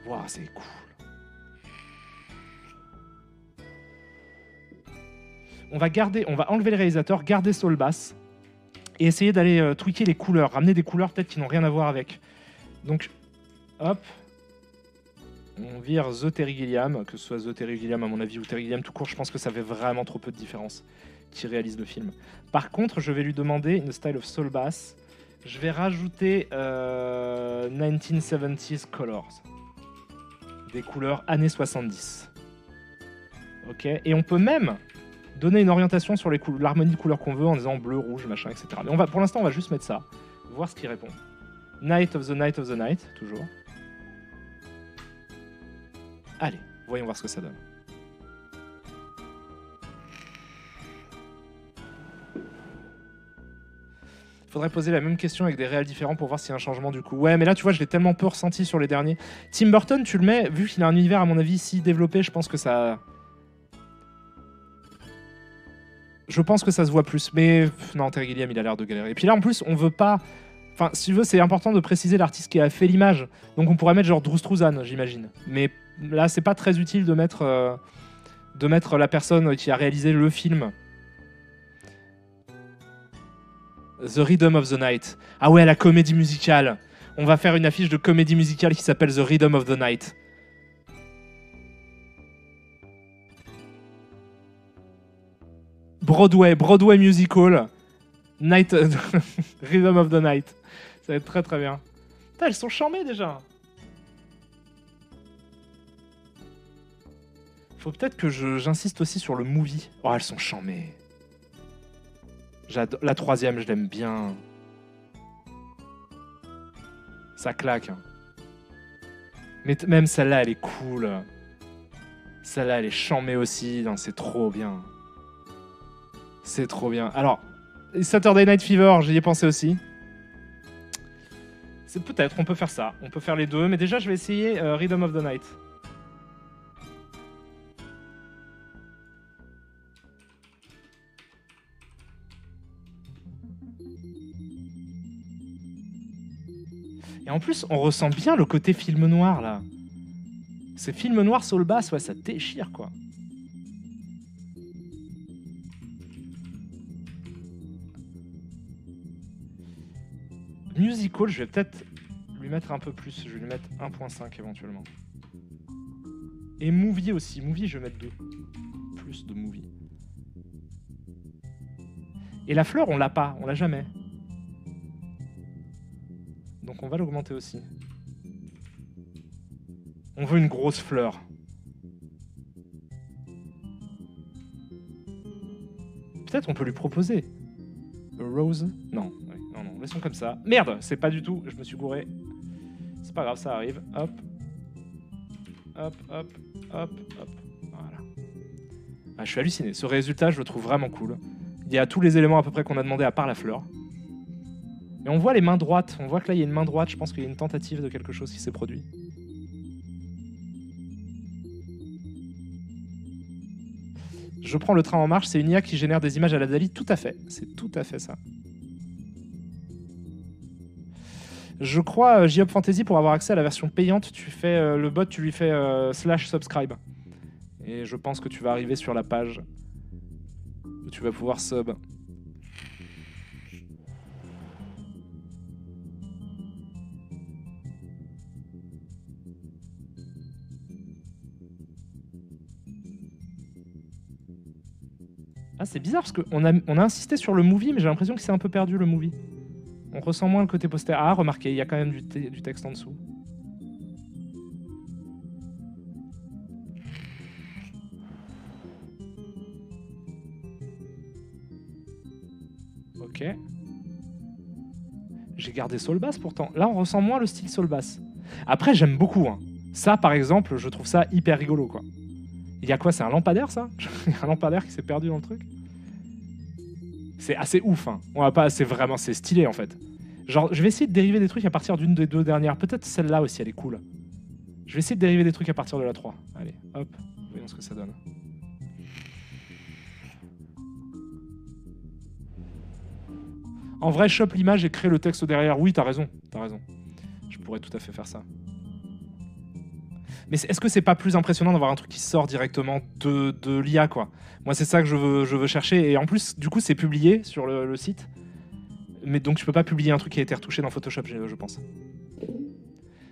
Waouh, c'est cool. On va enlever le réalisateur, garder Saul Bass et essayer d'aller tweaker les couleurs, ramener des couleurs peut-être qui n'ont rien à voir avec. Donc, hop, on vire The Terry Gilliam, que ce soit The Terry Gilliam à mon avis ou Terry Gilliam tout court, je pense que ça fait vraiment trop peu de différence qui réalise le film. Par contre, je vais lui demander une style of Saul Bass. Je vais rajouter 1970s colors, des couleurs années 70. Ok, et on peut même donner une orientation sur l'harmonie de couleurs qu'on veut en disant bleu, rouge, machin, etc. Mais pour l'instant, on va juste mettre ça, voir ce qu'il répond. Night of the Night of the Night, toujours. Allez, voyons voir ce que ça donne. Faudrait poser la même question avec des réels différents pour voir s'il y a un changement du coup. Ouais, mais là, tu vois, je l'ai tellement peu ressenti sur les derniers. Tim Burton, tu le mets, vu qu'il a un univers, à mon avis, si développé, je pense que ça... Je pense que ça se voit plus, mais non, Terry Gilliam, il a l'air de galérer. Et puis là, en plus, on veut pas... Enfin, si tu veux, c'est important de préciser l'artiste qui a fait l'image. Donc on pourrait mettre genre Drew Struzan, j'imagine. Mais là, c'est pas très utile de mettre la personne qui a réalisé le film. The Rhythm of the Night. Ah ouais, la comédie musicale. On va faire une affiche de comédie musicale qui s'appelle The Rhythm of the Night. Broadway Musical, Night, Rhythm of the Night. Ça va être très très bien. Putain, elles sont charmées déjà. Faut peut-être que j'insiste aussi sur le movie. Oh, elles sont charmées. La troisième, je l'aime bien. Ça claque. Mais même celle-là, elle est cool. Celle-là, elle est charmée aussi. C'est trop bien. C'est trop bien. Alors, Saturday Night Fever, j'y ai pensé aussi. C'est peut-être, on peut faire ça. On peut faire les deux. Mais déjà, je vais essayer Rhythm of the Night. Et en plus, on ressent bien le côté film noir, là. Ces films noirs Saul Bass, ouais, ça déchire, quoi. Musical, je vais peut-être lui mettre un peu plus. Je vais lui mettre 1.5 éventuellement. Et movie aussi. Movie, je vais mettre 2. Plus de movie. Et la fleur, on l'a pas. On l'a jamais. Donc on va l'augmenter aussi. On veut une grosse fleur. Peut-être on peut lui proposer. A rose? Non. Non, laissons comme ça. Merde, c'est pas du tout. Je me suis gouré. C'est pas grave, ça arrive. Hop. Hop, hop, hop, hop. Voilà. Ah, je suis halluciné. Ce résultat, je le trouve vraiment cool. Il y a tous les éléments à peu près qu'on a demandé à part la fleur. Et on voit les mains droites. On voit que là, il y a une main droite. Je pense qu'il y a une tentative de quelque chose qui s'est produit. Je prends le train en marche. C'est une IA qui génère des images à la Dali. Tout à fait. C'est tout à fait ça. Je crois, J-Hop Fantasy, pour avoir accès à la version payante, tu fais le bot, tu lui fais /subscribe. Et je pense que tu vas arriver sur la page où tu vas pouvoir sub. Ah, c'est bizarre parce qu'on a insisté sur le movie, mais j'ai l'impression que c'est un peu perdu le movie. On ressent moins le côté poster. Ah, remarquez, il y a quand même du texte en dessous. Ok. J'ai gardé Saul Bass pourtant. Là, on ressent moins le style Saul Bass. Après, j'aime beaucoup. Hein. Ça, par exemple, je trouve ça hyper rigolo, quoi. Il y a quoi? C'est un lampadaire, ça? Il y a un lampadaire qui s'est perdu dans le truc? C'est assez ouf, hein. On va pas, c'est stylé, en fait. Genre, je vais essayer de dériver des trucs à partir d'une des deux dernières. Peut-être celle-là aussi, elle est cool. Je vais essayer de dériver des trucs à partir de la 3. Allez, hop, voyons ce que ça donne. En vrai, chope l'image et crée le texte derrière. Oui, t'as raison, t'as raison. Je pourrais tout à fait faire ça. Mais est-ce que c'est pas plus impressionnant d'avoir un truc qui sort directement de l'IA, quoi? Moi, c'est ça que je veux chercher. Et en plus, du coup, c'est publié sur le site. Mais donc, je peux pas publier un truc qui a été retouché dans Photoshop, je pense.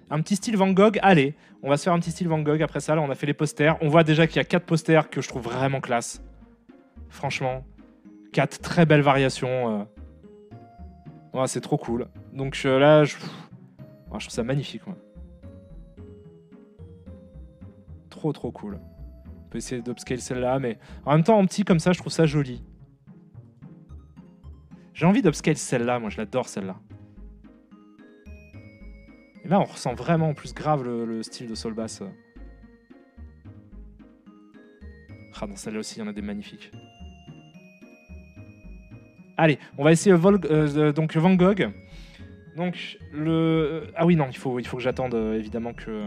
Un petit style Van Gogh. Allez, on va se faire un petit style Van Gogh. Après ça, là, on a fait les posters. On voit déjà qu'il y a 4 posters que je trouve vraiment classe. Franchement, 4 très belles variations. Ouais, c'est trop cool. Donc là, je trouve ça magnifique. Ouais. Trop cool. On peut essayer d'upscale celle-là, mais en même temps, en petit comme ça, je trouve ça joli. J'ai envie d'upscale celle-là, moi je l'adore celle-là. Et là, on ressent vraiment en plus grave le style de Soulbass. Ah, dans celle-là aussi, il y en a des magnifiques. Allez, on va essayer donc Van Gogh. Donc ah oui non, il faut que j'attende évidemment que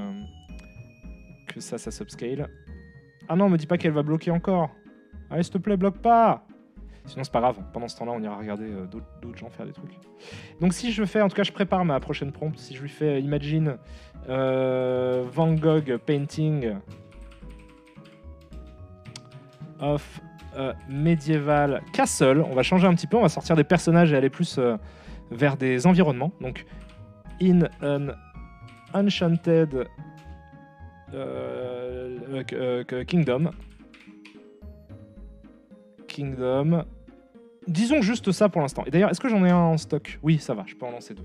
ça s'upscale. Ah non, me dis pas qu'elle va bloquer encore. Allez, s'il te plaît, bloque pas. Sinon c'est pas grave. Pendant ce temps-là, on ira regarder d'autres gens faire des trucs. Donc si je fais, en tout cas, je prépare ma prochaine prompt. Si je lui fais imagine Van Gogh painting of medieval castle. On va changer un petit peu, on va sortir des personnages et aller plus vers des environnements. Donc, in an enchanted kingdom. Disons juste ça pour l'instant. Et d'ailleurs, est-ce que j'en ai un en stock? Oui, ça va, je peux en lancer 2.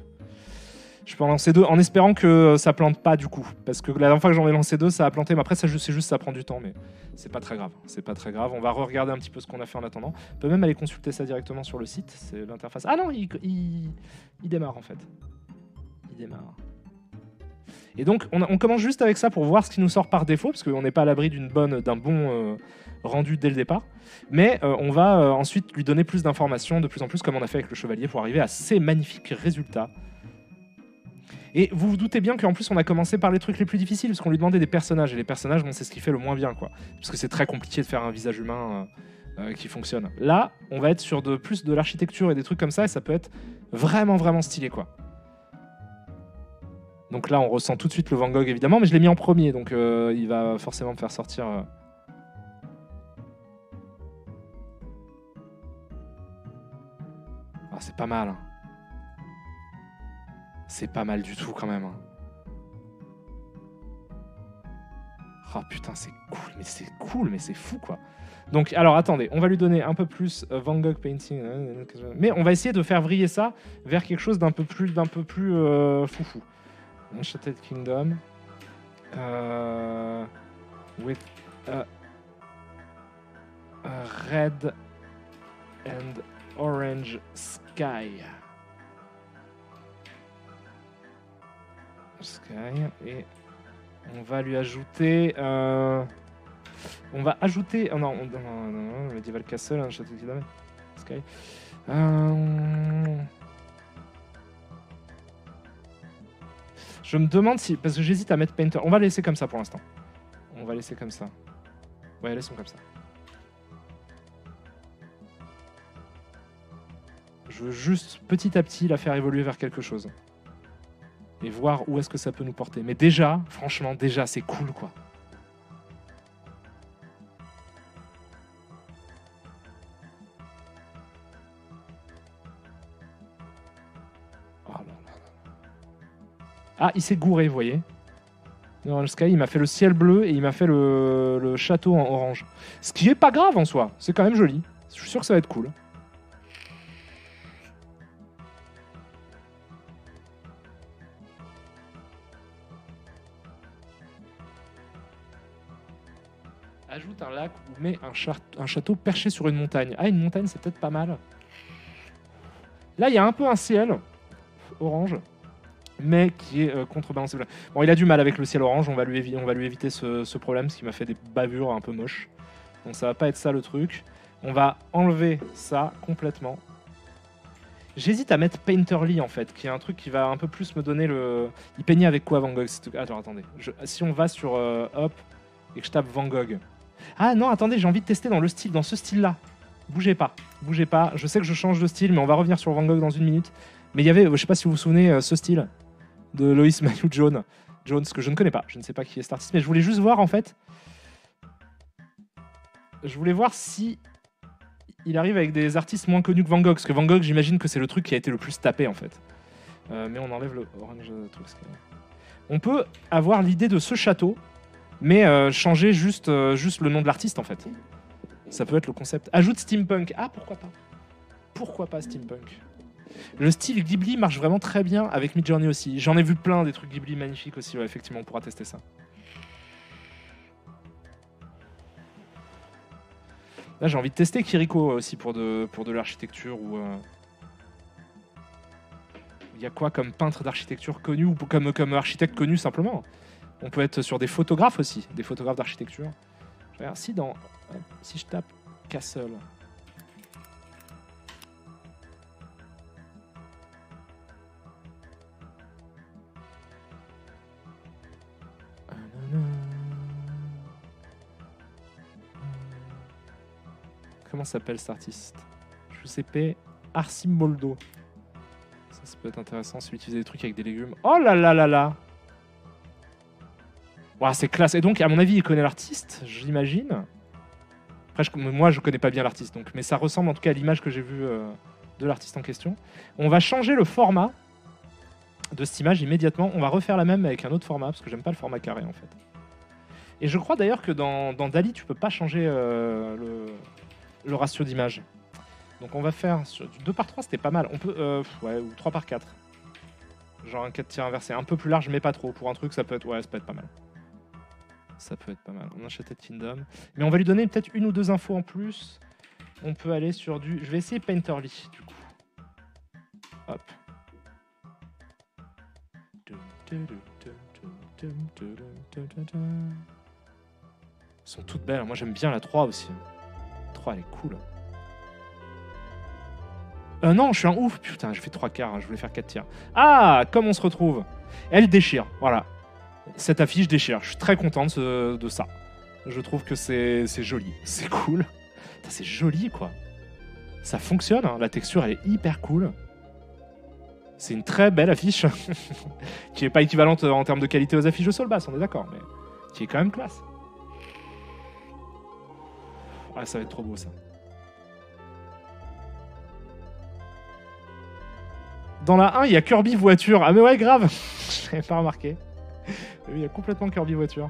Je peux en lancer 2 en espérant que ça plante pas du coup. Parce que la dernière fois que j'en ai lancé 2, ça a planté. Mais après, c'est juste ça prend du temps. Mais c'est pas très grave. C'est pas très grave. On va re-regarder un petit peu ce qu'on a fait en attendant. On peut même aller consulter ça directement sur le site. C'est l'interface. Ah non, il démarre en fait. Il démarre. Et donc, on commence juste avec ça pour voir ce qui nous sort par défaut. Parce qu'on n'est pas à l'abri d'un bon rendu dès le départ. Mais on va ensuite lui donner plus d'informations, de plus en plus, comme on a fait avec le chevalier, pour arriver à ces magnifiques résultats. Et vous vous doutez bien qu'en plus on a commencé par les trucs les plus difficiles parce qu'on lui demandait des personnages et les personnages, bon, c'est ce qui fait le moins bien, quoi. Parce que c'est très compliqué de faire un visage humain qui fonctionne. Là, on va être sur plus de l'architecture et des trucs comme ça et ça peut être vraiment stylé, quoi. Donc là, on ressent tout de suite le Van Gogh évidemment, mais je l'ai mis en premier, donc il va forcément me faire sortir. Ah, c'est pas mal. Hein. C'est pas mal du tout quand même. Ah putain, c'est cool, mais c'est fou quoi. Donc alors attendez, on va lui donner un peu plus Van Gogh painting, mais on va essayer de faire vriller ça vers quelque chose d'un peu plus foufou. Enchanted Kingdom with a red and orange sky. Et on va lui ajouter on va ajouter non, Medieval Castle, un château de Sky. Je me demande si, parce que j'hésite à mettre Painter, on va laisser comme ça pour l'instant. On va laisser comme ça. Ouais, laissons comme ça. Je veux juste petit à petit la faire évoluer vers quelque chose. Et voir où est-ce que ça peut nous porter. Mais déjà, franchement, c'est cool, quoi. Oh là là. Ah, il s'est gouré, vous voyez. Orange Sky, il m'a fait le ciel bleu et il m'a fait le château en orange. Ce qui est pas grave en soi. C'est quand même joli. Je suis sûr que ça va être cool. Ajoute un lac ou met un château perché sur une montagne. Ah, une montagne, c'est peut-être pas mal. Là, il y a un peu un ciel orange, mais qui est contrebalancé. Bon, il a du mal avec le ciel orange. On va lui éviter ce problème, ce qui m'a fait des bavures un peu moches. Donc ça va pas être ça le truc. On va enlever ça complètement. J'hésite à mettre Painterly en fait, qui est un truc qui va un peu plus me donner le... Il peignait avec quoi Van Gogh? Attends, attendez. Si on va sur hop et que je tape Van Gogh. Ah non, attendez, j'ai envie de tester dans ce style-là. Bougez pas. Je sais que je change de style, mais on va revenir sur Van Gogh dans une minute. Mais il y avait, je sais pas si vous vous souvenez, ce style de Loïs Mailloux jaune. Jones, que je ne connais pas. Je ne sais pas qui est cet artiste, mais je voulais juste voir en fait. Je voulais voir si il arrive avec des artistes moins connus que Van Gogh, parce que Van Gogh, j'imagine que c'est le truc qui a été le plus tapé en fait. Mais on enlève le orange truc. On peut avoir l'idée de ce château, mais changer juste le nom de l'artiste en fait. Ça peut être le concept. Ajoute steampunk. Ah, pourquoi pas? Pourquoi pas steampunk? Le style Ghibli marche vraiment très bien avec Midjourney aussi. J'en ai vu plein des trucs Ghibli magnifiques aussi. Ouais, effectivement, on pourra tester ça. Là, j'ai envie de tester Kiriko aussi pour de l'architecture ou. Il y a quoi comme peintre d'architecture connu ou comme architecte connu simplement? On peut être sur des photographes aussi, des photographes d'architecture. Regarde, si je tape Castle. Comment s'appelle cet artiste? Giuseppe Arcimboldo. Ça peut être intéressant, celui qui faisait des trucs avec des légumes. Oh là là là là! Wow, c'est classe. Et donc, à mon avis, il connaît l'artiste, j'imagine. Après, moi, je connais pas bien l'artiste, donc, mais ça ressemble en tout cas à l'image que j'ai vue de l'artiste en question. On va changer le format de cette image immédiatement. On va refaire la même avec un autre format, parce que j'aime pas le format carré en fait. Et je crois d'ailleurs que dans Dali, tu peux pas changer le ratio d'image. Donc on va faire sur du 2 par 3, c'était pas mal. On peut, ouais, ou 3 par 4. Genre un 4 tiers inversé, un peu plus large, mais pas trop. Pour un truc, ça peut être, ouais, ça peut être pas mal. Ça peut être pas mal. On a Shattered Kingdom. Mais on va lui donner peut-être une ou deux infos en plus. On peut aller sur du... Je vais essayer Painterly, du coup. Hop. Elles sont toutes belles. Moi, j'aime bien la 3 aussi. La 3, elle est cool. Non, je suis un ouf. Putain, je fais 3 quarts. Hein. Je voulais faire 4 tiers. Ah, comme on se retrouve. Elle déchire. Voilà. Cette affiche déchire. Je suis très content de ça. Je trouve que c'est joli. C'est cool. C'est joli, quoi. Ça fonctionne. Hein. La texture, elle est hyper cool. C'est une très belle affiche. Qui n'est pas équivalente en termes de qualité aux affiches de Soul Bass, on est d'accord. Mais qui est quand même classe. Ah, ça va être trop beau, ça. Dans la 1, il y a Kirby voiture. Ah mais ouais, grave. Je n'avais pas remarqué. Oui, il y a complètement Kirby voiture.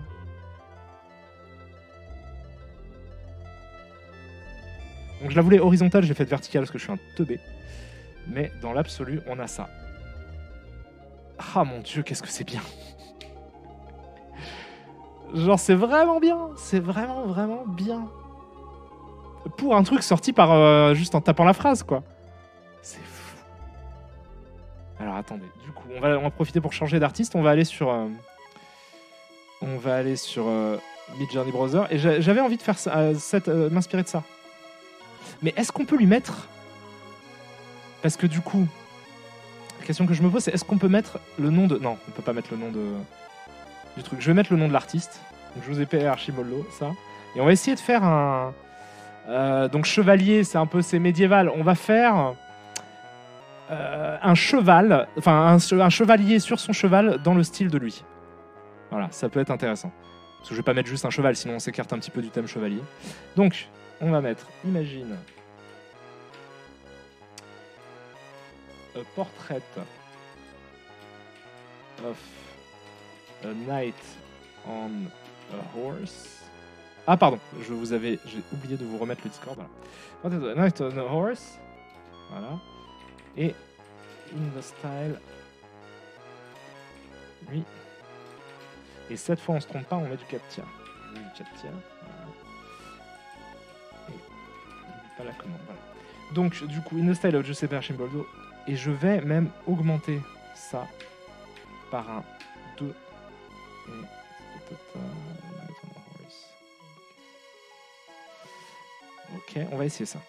Donc je la voulais horizontale, j'ai fait verticale parce que je suis un teubé. Mais dans l'absolu, on a ça. Ah mon dieu, qu'est-ce que c'est bien. Genre c'est vraiment bien. C'est vraiment, vraiment bien. Pour un truc sorti par juste en tapant la phrase, quoi. C'est fou. Alors attendez, du coup, on va profiter pour changer d'artiste. On va aller sur Midjourney Browser. Et j'avais envie de faire m'inspirer de ça. Mais est-ce qu'on peut lui mettre... Parce que du coup, la question que je me pose, c'est est-ce qu'on peut mettre le nom de... Non, on peut pas mettre le nom du truc. Je vais mettre le nom de l'artiste. Donc Giuseppe Arcimboldo, ça. Et on va essayer de faire un... donc chevalier, c'est médiéval. On va faire un cheval, enfin un chevalier sur son cheval dans le style de lui. Voilà, ça peut être intéressant. Parce que je vais pas mettre juste un cheval, sinon on s'écarte un petit peu du thème chevalier. Donc, on va mettre, imagine, a portrait of a knight on a horse. Ah pardon, j'ai oublié de vous remettre le Discord. Voilà. A knight on a horse. Voilà. Et in the style. Oui. Et cette fois on se trompe pas, on met du 4 tiers. Du 4 tiers. Voilà. Et pas la commande. Voilà. Donc du coup, in the style of Giuseppe Arcimboldo. Et je vais même augmenter ça par un 2. Et... Ok, on va essayer ça.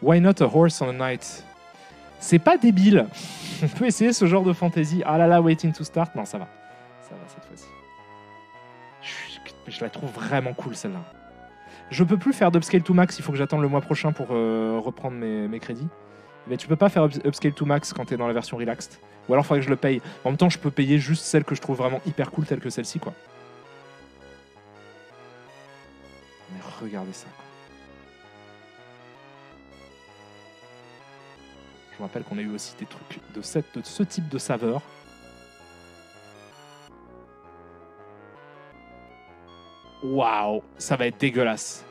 Why not a horse on a knight? C'est pas débile. On peut essayer ce genre de fantasy. Ah là là, waiting to start. Non, ça va. Ça va cette fois-ci. Je la trouve vraiment cool celle-là. Je peux plus faire d'upscale to max, il faut que j'attende le mois prochain pour reprendre mes crédits. Mais tu peux pas faire upscale to max quand t'es dans la version relaxed. Ou alors il faudrait que je le paye. En même temps, je peux payer juste celle que je trouve vraiment hyper cool, telle que celle-ci, quoi. Mais regardez ça, quoi. Je me rappelle qu'on a eu aussi des trucs de ce type de saveur. Waouh, ça va être dégueulasse.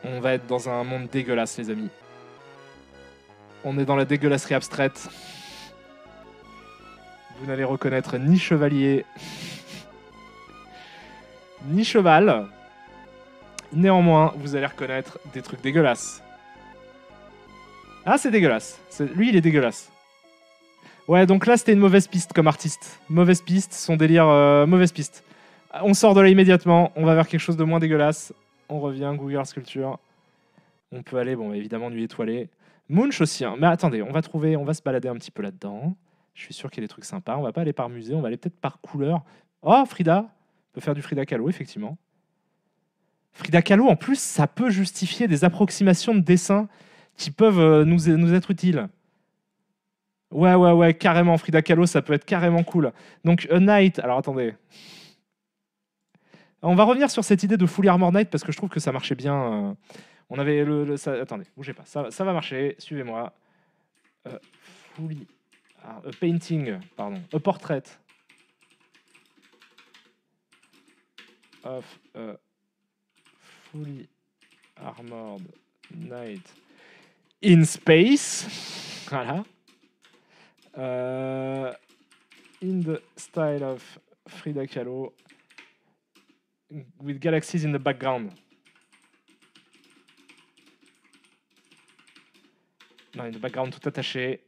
On va être dans un monde dégueulasse, les amis. On est dans la dégueulasserie abstraite. Vous n'allez reconnaître ni chevalier, ni cheval. Néanmoins, vous allez reconnaître des trucs dégueulasses. Ah, c'est dégueulasse. Lui, il est dégueulasse. Ouais, donc là, c'était une mauvaise piste comme artiste. Mauvaise piste, son délire, mauvaise piste. On sort de là immédiatement. On va vers quelque chose de moins dégueulasse. On revient, Google Sculpture. On peut aller, bon, évidemment, nuit étoilée. Munch aussi, hein. Mais attendez, on va se balader un petit peu là-dedans. Je suis sûr qu'il y a des trucs sympas. On va pas aller par musée, on va aller peut-être par couleur. Oh, Frida. On peut faire du Frida Kahlo, effectivement. Frida Kahlo, en plus, ça peut justifier des approximations de dessins qui peuvent nous être utiles. Ouais, carrément. Frida Kahlo, ça peut être carrément cool. Donc, A Night. Alors, attendez. On va revenir sur cette idée de Fully Armored Knight parce que je trouve que ça marchait bien. On avait attendez, bougez pas. Ça va marcher. Suivez-moi. Fully. A painting, pardon. A portrait of a fully armored knight in space. Voilà. In the style of Frida Kahlo with galaxies in the background. Non, in the background tout attaché.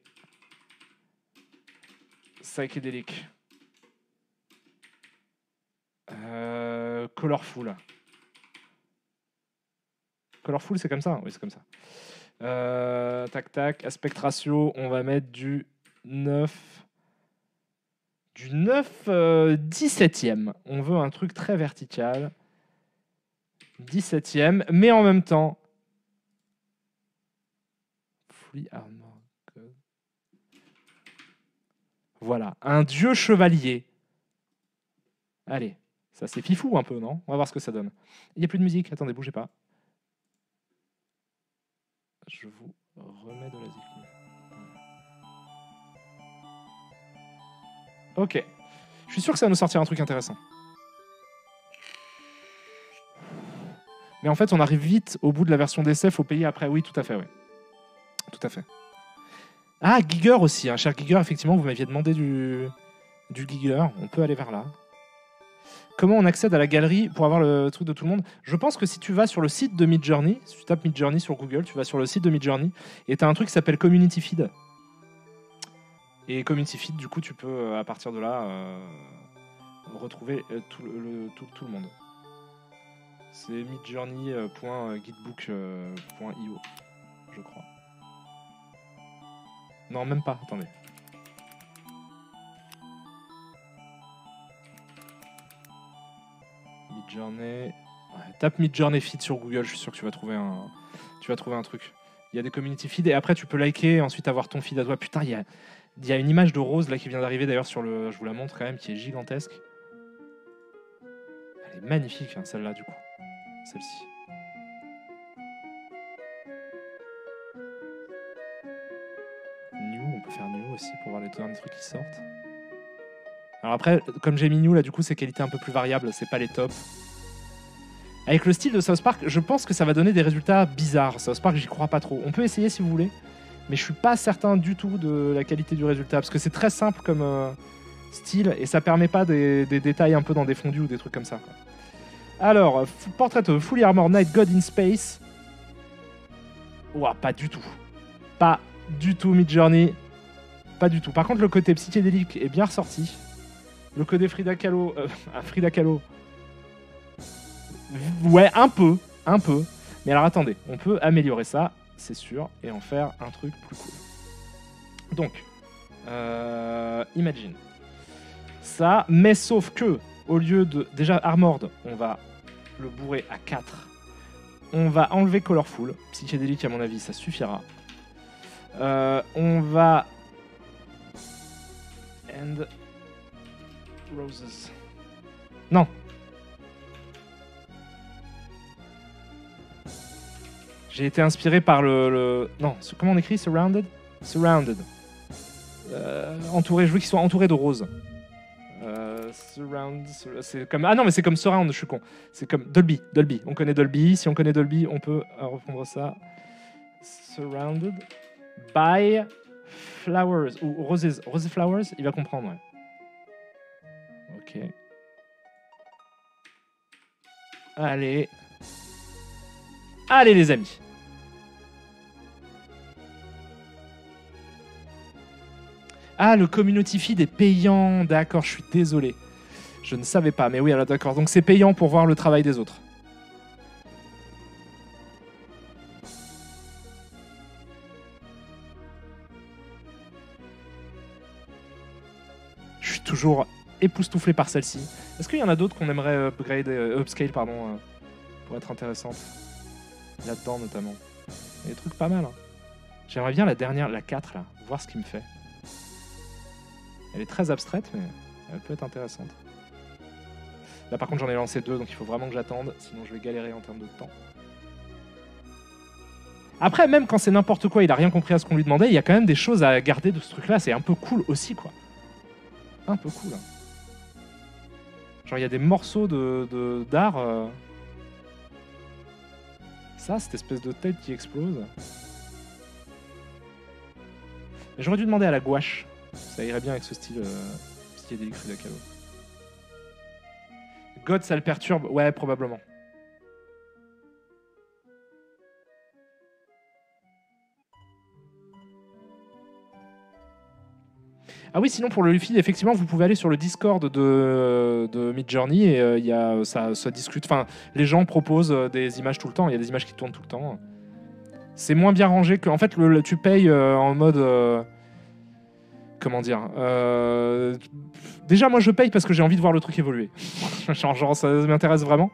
Psychédélique. Colorful. Colorful, c'est comme ça? Oui, c'est comme ça. Tac. Aspect ratio, on va mettre du 9. Du 9 17e. On veut un truc très vertical. 17e, mais en même temps. Fully armored. Voilà, un dieu chevalier. Allez, ça c'est fifou un peu, non? On va voir ce que ça donne. Il n'y a plus de musique, attendez, bougez pas. Je vous remets de la zik. Ok. Je suis sûr que ça va nous sortir un truc intéressant. Mais en fait, on arrive vite au bout de la version d'essai, faut payer après. Oui, tout à fait, oui. Tout à fait. Ah, Giger aussi, hein. Cher Giger, effectivement, vous m'aviez demandé du Giger. On peut aller vers là. Comment on accède à la galerie pour avoir le truc de tout le monde? Je pense que si tu vas sur le site de Midjourney, si tu tapes Midjourney sur Google, tu vas sur le site de Midjourney et tu as un truc qui s'appelle Community Feed. Et Community Feed, du coup, tu peux, à partir de là, retrouver tout le monde. C'est midjourney.guidebook.io, je crois. Non, même pas, attendez. Midjourney. Ouais, tape Midjourney Feed sur Google, je suis sûr que tu vas trouver un truc. Il y a des community feeds et après tu peux liker et ensuite avoir ton feed à toi. Putain, il y a une image de Rose là qui vient d'arriver d'ailleurs sur le. Je vous la montre quand même, qui est gigantesque. Elle est magnifique, hein, celle-là du coup. Celle-ci. New, on peut faire New aussi pour voir les derniers trucs qui sortent. Alors après, comme j'ai mis New là, du coup, c'est qualité un peu plus variable, c'est pas les tops. Avec le style de South Park, je pense que ça va donner des résultats bizarres. South Park, j'y crois pas trop. On peut essayer si vous voulez, mais je suis pas certain du tout de la qualité du résultat parce que c'est très simple comme style et ça permet pas des détails un peu dans des fondus ou des trucs comme ça, quoi. Alors, Portrait of Fully Armored Knight God in Space. Ouah, pas du tout. Pas du tout, Midjourney. Pas du tout. Par contre, le côté psychédélique est bien ressorti. Le côté Frida Kahlo... Frida Kahlo... Ouais, un peu. Mais alors, attendez. On peut améliorer ça, c'est sûr, et en faire un truc plus cool. Donc, imagine. Ça, mais sauf que, au lieu de... Déjà, Armored, on va le bourrer à 4 On va enlever Colorful. Psychédélique, à mon avis, ça suffira. On va... And... Roses. Non. J'ai été inspiré par le... Non, comment on écrit Surrounded? Surrounded. Entouré, je veux qu'il soit entouré de roses. Surround, c'est comme... Ah non, mais c'est comme Surround, je suis con. C'est comme Dolby. Dolby. On connaît Dolby. Si on connaît Dolby, on peut reprendre ça. Surrounded by flowers. Ou roses. Rose flowers, il va comprendre. Ouais. Ok. Allez. Allez, les amis. Ah, le community feed est payant. D'accord, je suis désolé. Je ne savais pas, mais oui, alors d'accord. Donc c'est payant pour voir le travail des autres. Je suis toujours époustouflé par celle-ci. Est-ce qu'il y en a d'autres qu'on aimerait upscale, pour être intéressantes? Là-dedans, notamment. Il y a des trucs pas mal. Hein. J'aimerais bien la dernière, la 4, là. Voir ce qu'il me fait. Elle est très abstraite, mais elle peut être intéressante. Là, par contre, j'en ai lancé 2, donc il faut vraiment que j'attende. Sinon, je vais galérer en termes de temps. Après, même quand c'est n'importe quoi, il a rien compris à ce qu'on lui demandait, il y a quand même des choses à garder de ce truc-là. C'est un peu cool aussi, quoi. Un peu cool. Hein. Genre, il y a des morceaux d'art... Ça, cette espèce de tête qui explose. J'aurais dû demander à la gouache. Ça irait bien avec ce style psychédélique Frida Kahlo. God, ça le perturbe? Ouais, probablement. Ah oui, sinon pour le feed, effectivement, vous pouvez aller sur le Discord de Midjourney et ça discute. Enfin, les gens proposent des images tout le temps. Il y a des images qui tournent tout le temps. C'est moins bien rangé que. En fait, tu payes en mode. Comment dire déjà, moi, je paye parce que j'ai envie de voir le truc évoluer. genre, ça m'intéresse vraiment.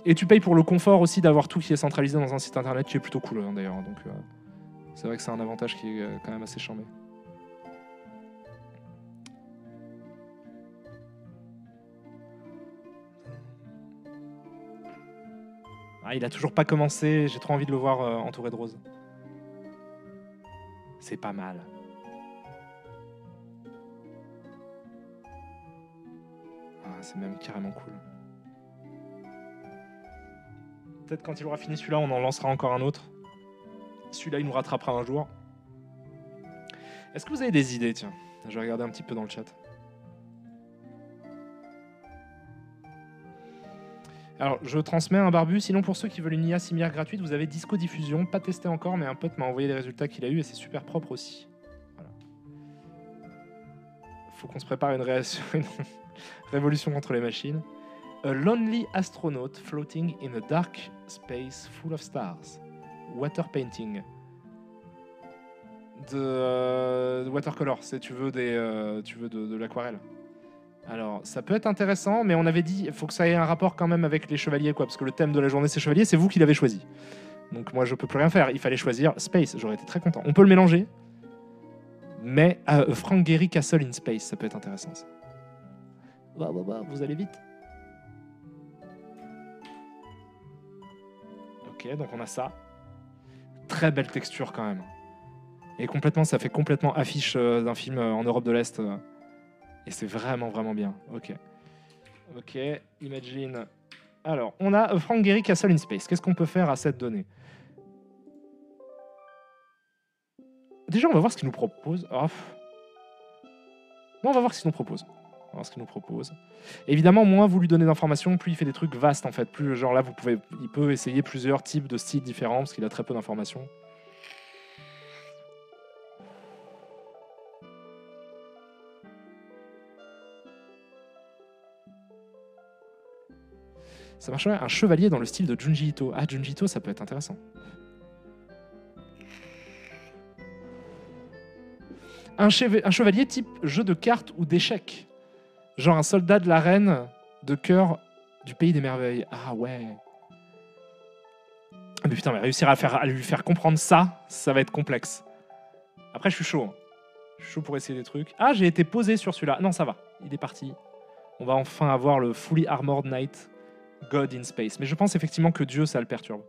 Et tu payes pour le confort aussi d'avoir tout qui est centralisé dans un site internet qui est plutôt cool, hein, d'ailleurs. Donc, c'est vrai que c'est un avantage qui est quand même assez charmé. Ah, il a toujours pas commencé. J'ai trop envie de le voir entouré de roses. C'est pas mal. Ah, c'est même carrément cool. Peut-être quand il aura fini celui-là, on en lancera encore un autre. Celui-là, il nous rattrapera un jour. Est-ce que vous avez des idées? Tiens, je vais regarder un petit peu dans le chat. Alors, je transmets un barbu. Sinon, pour ceux qui veulent une IA similaire gratuite, vous avez Disco Diffusion. Pas testé encore, mais un pote m'a envoyé les résultats qu'il a eu et c'est super propre aussi. Voilà. Faut qu'on se prépare à une révolution contre les machines. A lonely astronaut floating in a dark space full of stars. Water painting. De watercolor, tu veux de l'aquarelle. Alors, ça peut être intéressant, mais on avait dit il faut que ça ait un rapport quand même avec les chevaliers, quoi, parce que le thème de la journée c'est chevalier, c'est vous qui l'avez choisi. Donc moi je peux plus rien faire, il fallait choisir Space, j'aurais été très content. On peut le mélanger, mais Frank Gehry Castle in Space, ça peut être intéressant ça. Vous allez vite. Ok, donc on a ça. Très belle texture quand même. Et complètement, ça fait complètement affiche d'un film en Europe de l'Est. Et c'est vraiment, vraiment bien. Ok. Ok, imagine. Alors, on a Frank Gehry Castle in Space. Qu'est-ce qu'on peut faire à cette donnée? Déjà, on va voir ce qu'il nous propose. Oh. Non, on va voir ce qu'il nous propose. On va voir ce qu'il nous propose. Évidemment, moins vous lui donnez d'informations, plus il fait des trucs vastes, en fait. Plus, genre là, il peut essayer plusieurs types de styles différents, parce qu'il a très peu d'informations. Ça marcherait un chevalier dans le style de Junji Ito. Ah, Junji Ito, ça peut être intéressant. Un chevalier type jeu de cartes ou d'échecs. Genre un soldat de la reine de cœur du pays des merveilles. Ah ouais. Mais putain, mais réussir à lui faire comprendre ça, ça va être complexe. Après, je suis chaud. Je suis chaud pour essayer des trucs. Ah, j'ai été posé sur celui-là. Non, ça va. Il est parti. On va enfin avoir le Fully Armored Knight God in Space. Mais je pense effectivement que Dieu, ça le perturbe.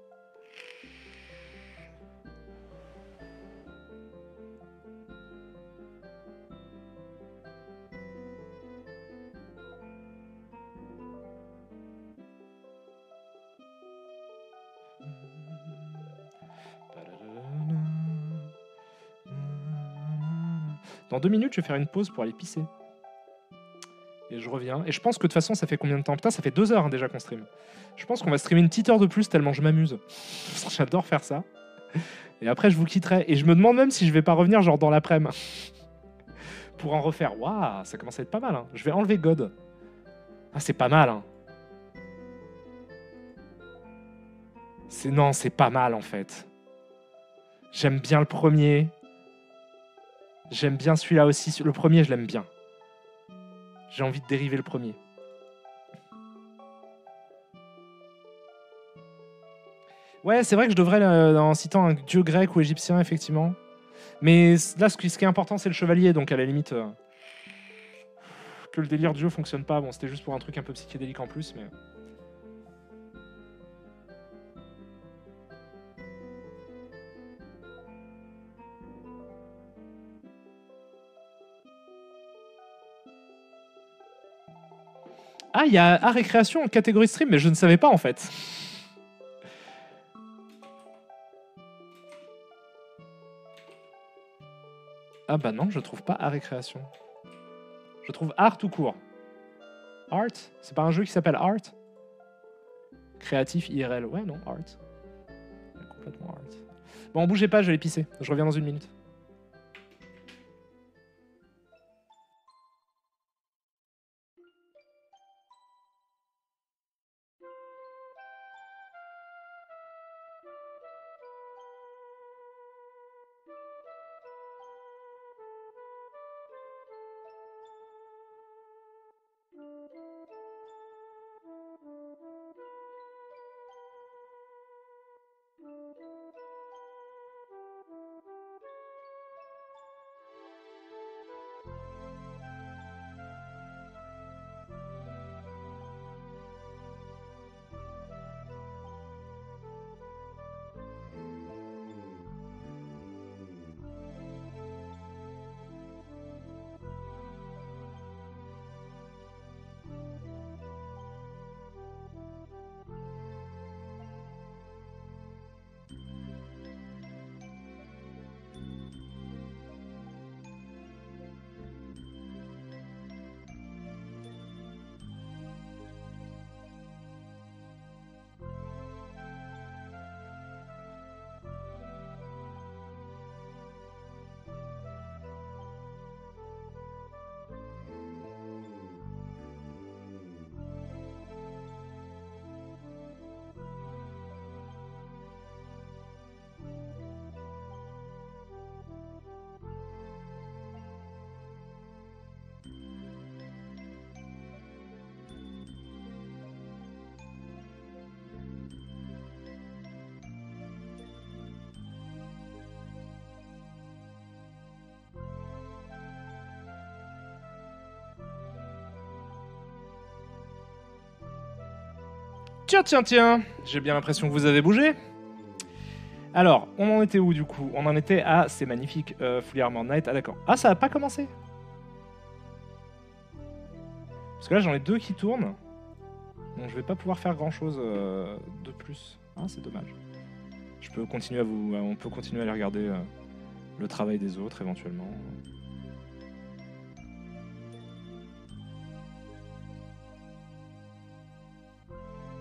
Dans 2 minutes, je vais faire une pause pour aller pisser. Et je reviens. Et je pense que de toute façon, ça fait combien de temps? Putain, ça fait 2 heures hein, déjà qu'on stream. Je pense qu'on va streamer une petite heure de plus tellement je m'amuse. J'adore faire ça. Et après, je vous quitterai. Et je me demande même si je vais pas revenir genre dans l'après-midi. Pour en refaire. Waouh, ça commence à être pas mal. Hein. Je vais enlever God. Ah, c'est pas mal. Hein. Non, c'est pas mal en fait. J'aime bien le premier. J'aime bien celui-là aussi. Le premier, je l'aime bien. J'ai envie de dériver le premier. Ouais, c'est vrai que je devrais, en citant un dieu grec ou égyptien, effectivement. Mais là, ce qui est important, c'est le chevalier. Donc, à la limite, que le délire dieu fonctionne pas. Bon, c'était juste pour un truc un peu psychédélique en plus, mais... Ah, il y a art et création en catégorie stream, mais je ne savais pas en fait. Ah bah non, je trouve pas art et création. Je trouve art tout court. Art? C'est pas un jeu qui s'appelle Art? Créatif IRL. Ouais, non, Art. Complètement Art. Bon, bougez pas, je vais pisser. Je reviens dans 1 minute. Tiens, j'ai bien l'impression que vous avez bougé. Alors, on en était où du coup? On en était à, c'est magnifique, Fully Armored Knight. Ah d'accord. Ah, ça a pas commencé? Parce que là, j'en ai 2 qui tournent. Donc je vais pas pouvoir faire grand chose de plus. Ah, c'est dommage. Je peux continuer on peut continuer à aller regarder le travail des autres éventuellement.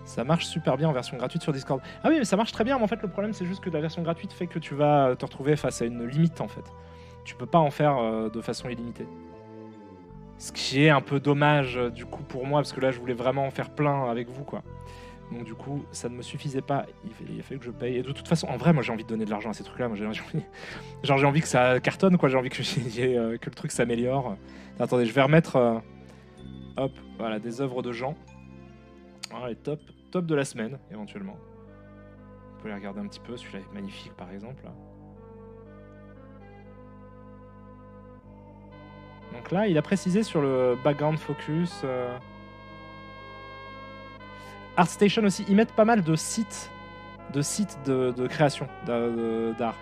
Ça marche super bien en version gratuite sur Discord. Ah oui, mais ça marche très bien, mais en fait le problème c'est juste que la version gratuite fait que tu vas te retrouver face à une limite en fait. Tu peux pas en faire de façon illimitée. Ce qui est un peu dommage du coup pour moi, parce que là je voulais vraiment en faire plein avec vous quoi. Donc du coup ça ne me suffisait pas, il a fallu que je paye. Et de toute façon, en vrai moi j'ai envie de donner de l'argent à ces trucs là, moi j'ai envie que ça cartonne quoi, j'ai envie que le truc s'améliore. Attendez, je vais remettre hop, voilà, des œuvres de gens. Voilà, les top de la semaine, éventuellement. On peut les regarder un petit peu. Celui-là est magnifique, par exemple. Là. Donc là, il a précisé sur le background focus. ArtStation aussi, ils mettent pas mal de sites de création d'art.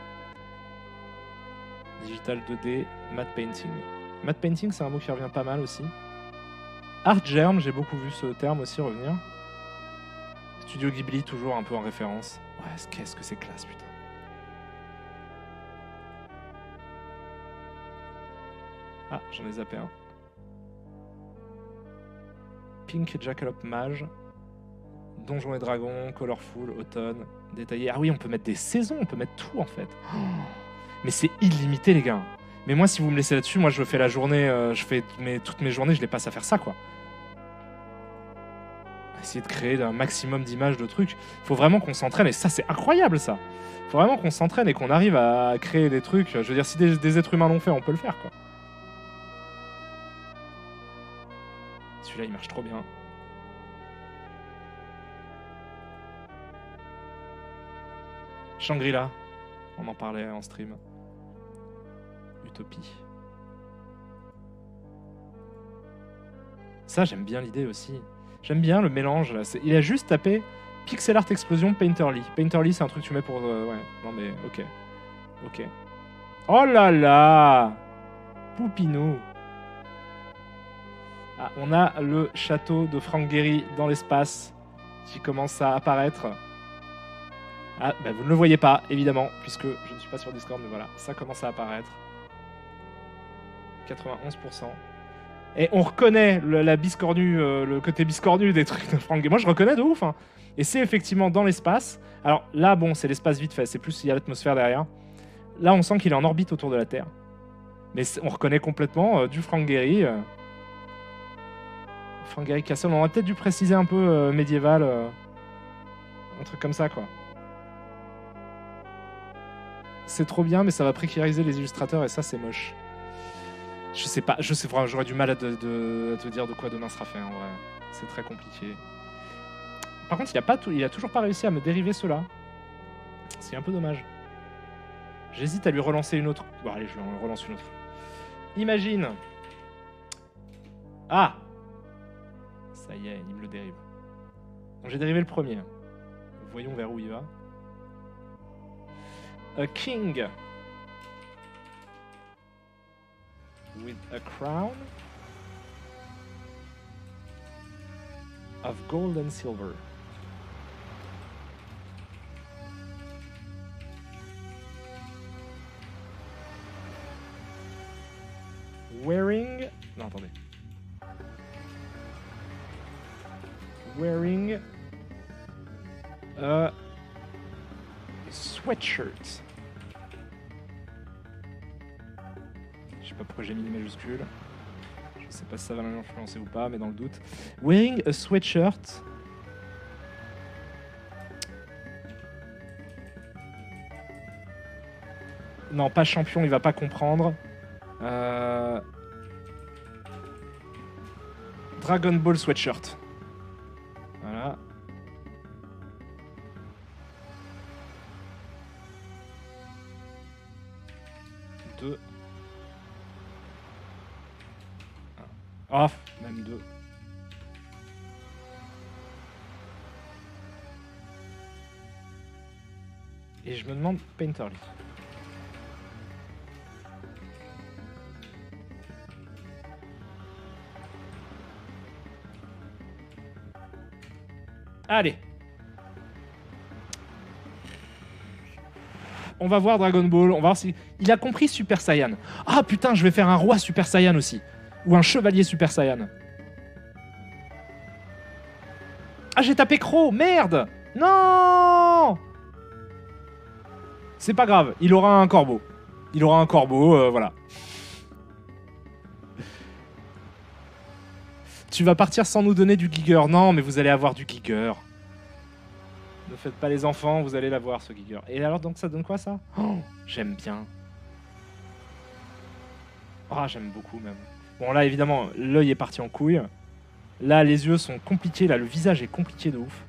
Digital 2D, matte painting. Matte painting, c'est un mot qui revient pas mal aussi. Art germ, j'ai beaucoup vu ce terme aussi revenir. Studio Ghibli, toujours un peu en référence. Ouais, qu'est-ce que c'est classe, putain. Ah, j'en ai zappé un. Pink Jackalope Mage. Donjons et Dragons, Colorful, Automne, détaillé. Ah oui, on peut mettre des saisons, on peut mettre tout en fait. Oh, mais c'est illimité, les gars. Mais moi, si vous me laissez là-dessus, moi, je fais la journée, toutes mes journées, je les passe à faire ça, quoi. Essayer de créer un maximum d'images, de trucs. Faut vraiment qu'on s'entraîne, et ça, c'est incroyable, ça. Faut vraiment qu'on s'entraîne et qu'on arrive à créer des trucs. Je veux dire, si des êtres humains l'ont fait, on peut le faire, quoi. Celui-là, il marche trop bien. Shangri-La, on en parlait en stream. Utopie. Ça, j'aime bien l'idée aussi. J'aime bien le mélange. Là. Il a juste tapé Pixel Art Explosion Painterly. Painterly, c'est un truc que tu mets pour... ouais, non mais ok. Ok. Oh là là, Poupinou. Ah, on a le château de Frank Gehry dans l'espace qui commence à apparaître. Ah, bah vous ne le voyez pas, évidemment, puisque je ne suis pas sur Discord, mais voilà, ça commence à apparaître. 91%. Et on reconnaît la biscornue, le côté biscornu des trucs de Frank Gehry. Moi, je reconnais de ouf. Hein. Et c'est effectivement dans l'espace. Alors là, bon, c'est l'espace vite fait, c'est plus il y a l'atmosphère derrière. Là, on sent qu'il est en orbite autour de la Terre. Mais on reconnaît complètement du Frank Gehry. Frank Gehry Castle, on aurait peut-être dû préciser un peu médiéval. Un truc comme ça, quoi. C'est trop bien, mais ça va précariser les illustrateurs et ça, c'est moche. Je sais pas, j'aurais du mal à te dire de quoi demain sera fait en vrai. C'est très compliqué. Par contre, il a toujours pas réussi à me dériver cela. C'est un peu dommage. J'hésite à lui relancer une autre. Bon, allez, je lui en relance une autre. Imagine. Ah! Ça y est, il me le dérive. Donc j'ai dérivé le premier. Voyons vers où il va. A king with a crown of gold and silver. Wearing... Non, attendez. Wearing a sweatshirt. Je sais pas pourquoi j'ai mis les majuscules. Je sais pas si ça va l'influencer ou pas, mais dans le doute. Wearing a sweatshirt. Non, pas champion, il va pas comprendre. Dragon Ball sweatshirt. Voilà. Deux. Ah, même deux. Et je me demande Painterly. Allez. On va voir Dragon Ball, on va voir si... Il a compris Super Saiyan. Ah putain, je vais faire un roi Super Saiyan aussi. Ou un chevalier Super Saiyan. Ah, j'ai tapé Crow, merde. Non. C'est pas grave, il aura un corbeau. Il aura un corbeau, voilà. Tu vas partir sans nous donner du Giger. Non, mais vous allez avoir du Giger. Ne faites pas les enfants, vous allez l'avoir, ce Giger. Et alors, donc, ça donne quoi, ça? Oh, j'aime bien. Ah, j'aime beaucoup, même. Bon, là, évidemment, l'œil est parti en couille. Là, les yeux sont compliqués. Là, le visage est compliqué de ouf.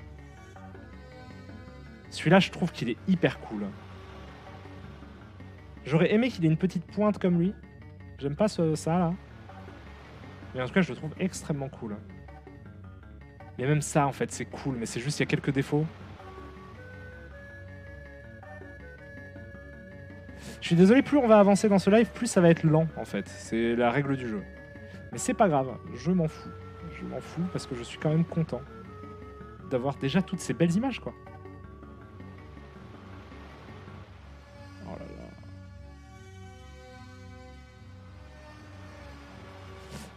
Celui-là, je trouve qu'il est hyper cool. J'aurais aimé qu'il ait une petite pointe comme lui. J'aime pas ça, là. Mais en tout cas, je le trouve extrêmement cool. Mais même ça, en fait, c'est cool. Mais c'est juste, il y a quelques défauts. Je suis désolé, plus on va avancer dans ce live, plus ça va être lent, en fait. C'est la règle du jeu. Mais c'est pas grave, je m'en fous. Je m'en fous parce que je suis quand même content d'avoir déjà toutes ces belles images, quoi. Oh là là.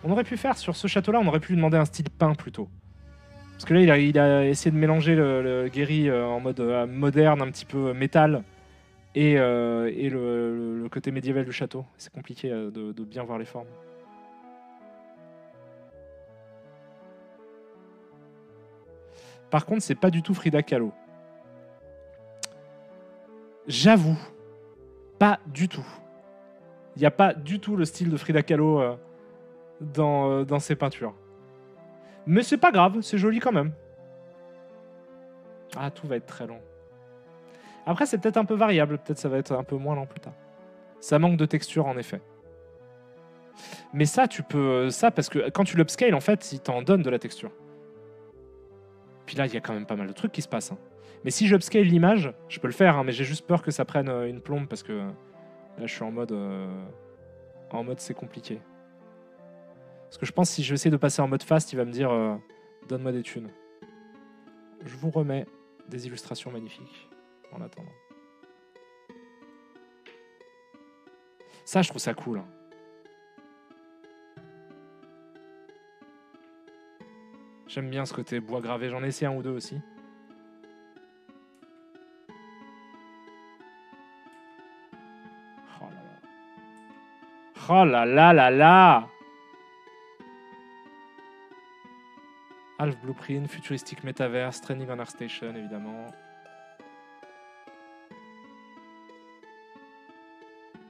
On aurait pu faire sur ce château-là, on aurait pu lui demander un style peint plutôt. Parce que là, il a essayé de mélanger le guéri en mode moderne, un petit peu métal, et le côté médiéval du château. C'est compliqué de bien voir les formes. Par contre, c'est pas du tout Frida Kahlo. J'avoue, pas du tout. Il n'y a pas du tout le style de Frida Kahlo dans ses peintures. Mais c'est pas grave, c'est joli quand même. Ah, tout va être très long. Après, c'est peut-être un peu variable, peut-être ça va être un peu moins lent plus tard. Ça manque de texture en effet. Mais ça, tu peux... Ça, parce que quand tu l'upscale, en fait, il t'en donne de la texture. Puis là, il y a quand même pas mal de trucs qui se passent. Hein. Mais si j'upscale l'image, je peux le faire, hein, mais j'ai juste peur que ça prenne une plombe parce que là, je suis en mode c'est compliqué. Parce que je pense que si je vais essayer de passer en mode fast, il va me dire donne-moi des thunes. Je vous remets des illustrations magnifiques en attendant. Ça, je trouve ça cool. Hein. J'aime bien ce côté bois gravé. J'en ai essayé un ou deux aussi. Oh là là. Oh là là là là. Half Blueprint, Futuristic Metaverse, Training on ArtStation, évidemment.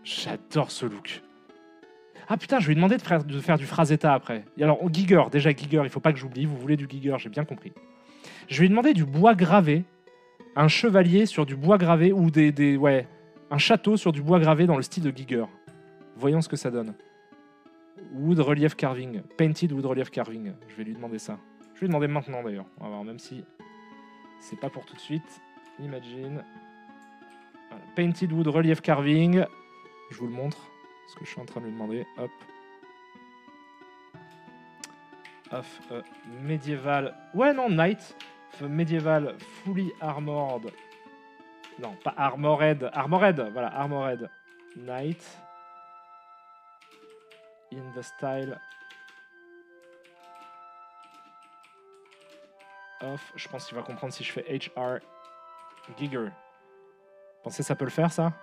J'adore ce look. Ah putain, je vais lui demander de faire du Frazetta après. Et alors, Giger, déjà Giger, il faut pas que j'oublie, vous voulez du Giger, j'ai bien compris. Je vais lui demander du bois gravé, un chevalier sur du bois gravé, ou un château sur du bois gravé dans le style de Giger. Voyons ce que ça donne. Wood Relief Carving, Painted Wood Relief Carving, je vais lui demander ça. Je vais lui demander maintenant d'ailleurs, on va voir, même si c'est pas pour tout de suite. Imagine. Voilà. Painted Wood Relief Carving, je vous le montre. Ce que je suis en train de lui demander. Hop. Of Medieval. Ouais, non, Knight. Medieval Fully Armored. Non, pas Armored. Armored, voilà, Armored Knight. In the style of. Je pense qu'il va comprendre si je fais HR Giger. Pensez ça peut le faire, ça?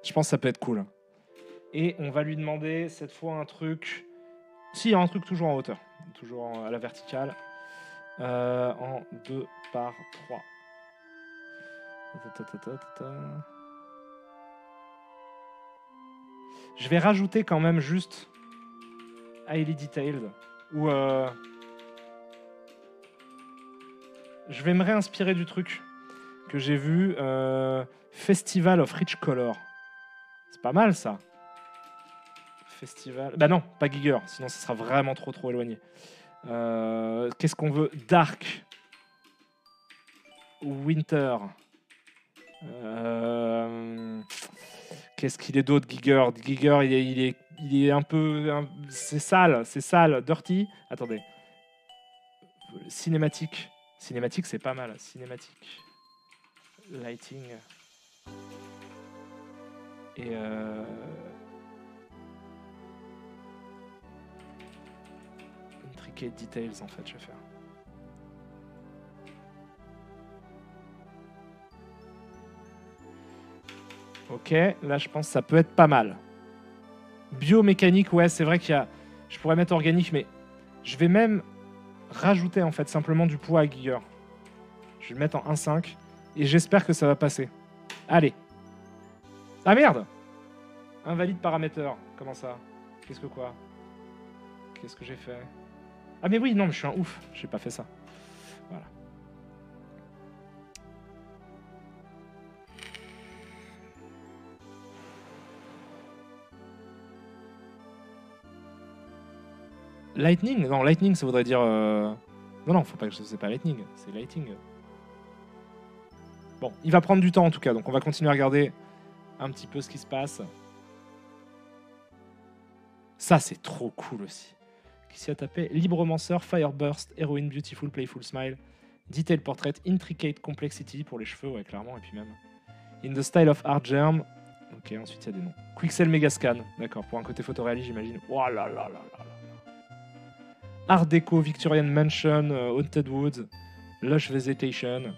Je pense que ça peut être cool. Et on va lui demander cette fois un truc... Si, un truc toujours en hauteur. Toujours à la verticale. En 2 par 3. Je vais rajouter quand même juste highly detailed. Ou je vais me réinspirer du truc que j'ai vu. Festival of Rich Color. C'est pas mal ça. Festival. Bah non, pas Giger, sinon ça sera vraiment trop éloigné. Qu'est-ce qu'on veut? Dark. Winter. Qu'est-ce qu'il est d'autre, Giger? Giger, il est un peu. C'est sale. Dirty. Attendez. Cinématique. Cinématique, c'est pas mal. Cinématique. Lighting. Et intricate details en fait je vais faire. Ok, là je pense que ça peut être pas mal. Biomécanique, ouais c'est vrai qu'il y a... Je pourrais mettre organique mais je vais même rajouter en fait simplement du poids à Giger. Je vais le mettre en 1.5 et j'espère que ça va passer. Allez. Ah merde! Invalide paramètre. Comment ça? Qu'est-ce que quoi? Qu'est-ce que j'ai fait? Ah mais oui, non, mais je suis un ouf. J'ai pas fait ça. Lightning? Non, Lightning, ça voudrait dire... Non, non, faut pas que je... C'est pas Lightning, c'est Lighting. Bon, il va prendre du temps en tout cas, donc on va continuer à regarder un petit peu ce qui se passe. Ça, c'est trop cool aussi. Qui s'y a tapé? Libromancer, Fireburst, Heroine, Beautiful, Playful Smile, Detail Portrait, Intricate Complexity pour les cheveux, ouais, clairement, et puis même In the Style of Art Germ. Ok, ensuite il y a des noms. Quixel Megascan, d'accord, pour un côté photoréaliste, j'imagine. Oh là là là là là. Art Deco, Victorian Mansion, Haunted Woods, Lush Vegetation,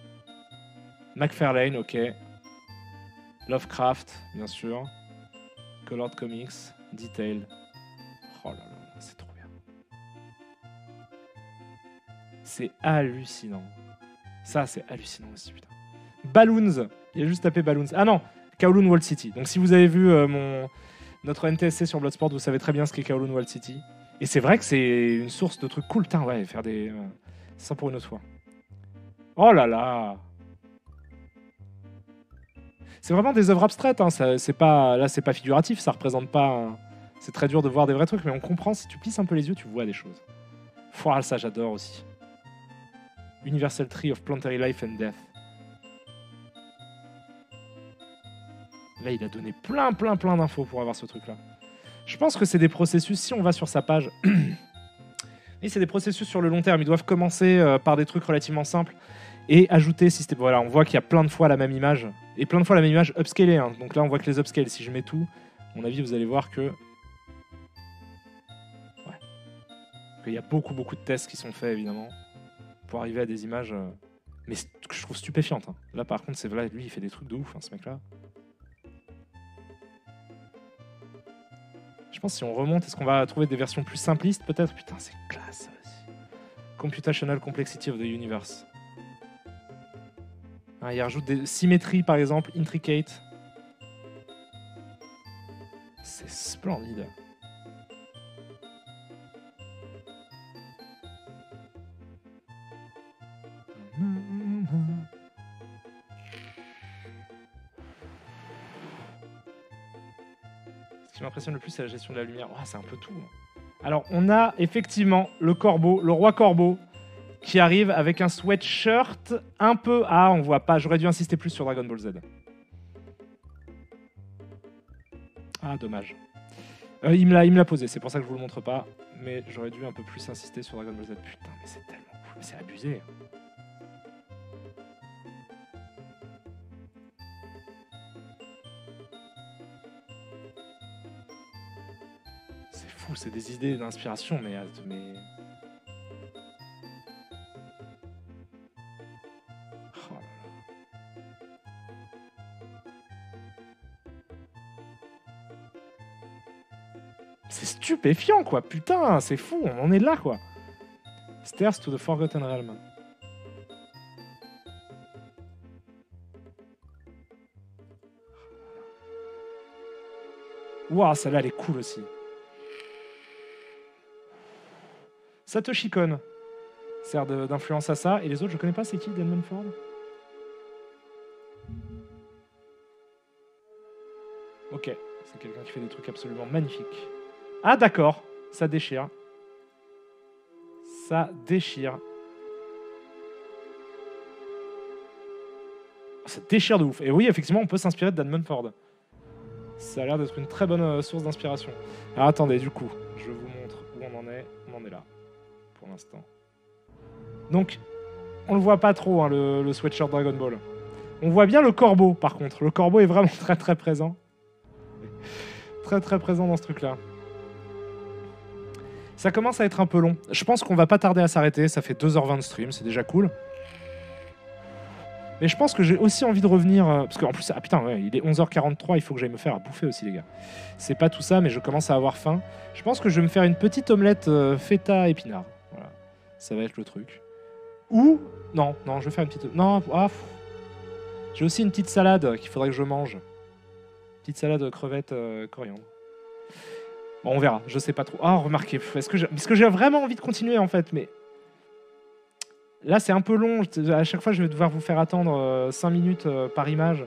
McFarlane, ok. Lovecraft, bien sûr. Colored Comics, Detail. Oh là là, c'est trop bien. C'est hallucinant. Ça, c'est hallucinant aussi, putain. Balloons. Il a juste tapé Balloons. Ah non, Kowloon Wall City. Donc si vous avez vu notre NTSC sur Bloodsport, vous savez très bien ce qu'est Kowloon Wall City. Et c'est vrai que c'est une source de trucs cool. Putain, ouais, faire des... ça pour une autre fois. Oh là là. C'est vraiment des œuvres abstraites. Hein. Ça, c'est pas... Là, c'est pas figuratif. Ça représente pas... C'est très dur de voir des vrais trucs, mais on comprend. Si tu plisses un peu les yeux, tu vois des choses. Foiral, ça, j'adore aussi. Universal Tree of Planetary Life and Death. Là, il a donné plein d'infos pour avoir ce truc-là. Je pense que c'est des processus, si on va sur sa page... Et c'est des processus sur le long terme. Ils doivent commencer par des trucs relativement simples et ajouter... Voilà, on voit qu'il y a plein de fois la même image. Et plein de fois la même image upscalée. Hein. Donc là, on voit que les upscales, si je mets tout, à mon avis, vous allez voir que... Ouais. Il y a beaucoup de tests qui sont faits, évidemment, pour arriver à des images... Mais que je trouve stupéfiantes. Hein. Là, par contre, c'est vrai, lui, il fait des trucs de ouf, hein, ce mec-là. Je pense que si on remonte, est-ce qu'on va trouver des versions plus simplistes, peut-être? Putain, c'est classe, ça aussi. Computational Complexity of the Universe. Ah, il rajoute des symétries, par exemple, intricate. C'est splendide. Ce qui m'impressionne le plus, c'est la gestion de la lumière. Oh, c'est un peu tout. Alors, on a effectivement le corbeau, le roi corbeau, qui arrive avec un sweatshirt un peu... Ah, on voit pas. J'aurais dû insister plus sur Dragon Ball Z. Ah, dommage. Il me l'a posé, c'est pour ça que je vous le montre pas. Mais j'aurais dû un peu plus insister sur Dragon Ball Z. Putain, mais c'est tellement cool. Mais c'est abusé. C'est fou, c'est des idées d'inspiration, mais... Oh là là. C'est stupéfiant, quoi. Putain, c'est fou, on en est là, quoi. Stairs to the Forgotten Realm. Waouh, celle-là, elle est cool aussi. Satoshi Kon sert d'influence à ça. Et les autres, je connais pas, c'est qui, Denman Ford? Ok, c'est quelqu'un qui fait des trucs absolument magnifiques. Ah d'accord, ça déchire. Ça déchire. Ça déchire de ouf. Et oui, effectivement, on peut s'inspirer de Dan Munford. Ça a l'air d'être une très bonne source d'inspiration. Alors attendez, du coup, je vous montre où on en est. On en est là, pour l'instant. Donc, on le voit pas trop, hein, le sweatshirt Dragon Ball. On voit bien le corbeau, par contre. Le corbeau est vraiment très présent. Très présent dans ce truc-là. Ça commence à être un peu long. Je pense qu'on va pas tarder à s'arrêter. Ça fait 2h20 de stream, c'est déjà cool. Mais je pense que j'ai aussi envie de revenir... parce qu'en plus, ah putain, ouais, il est 11h43, il faut que j'aille me faire à bouffer aussi, les gars. C'est pas tout ça, mais je commence à avoir faim. Je pense que je vais me faire une petite omelette feta épinard. Voilà. Ça va être le truc. Ou... Non, je vais faire une petite... Non, j'ai aussi une petite salade qu'il faudrait que je mange. Petite salade crevettes coriandre. Bon, on verra, je sais pas trop. Ah, remarquez, parce que j'ai vraiment envie de continuer, en fait, mais... Là, c'est un peu long. À chaque fois, je vais devoir vous faire attendre 5 minutes par image.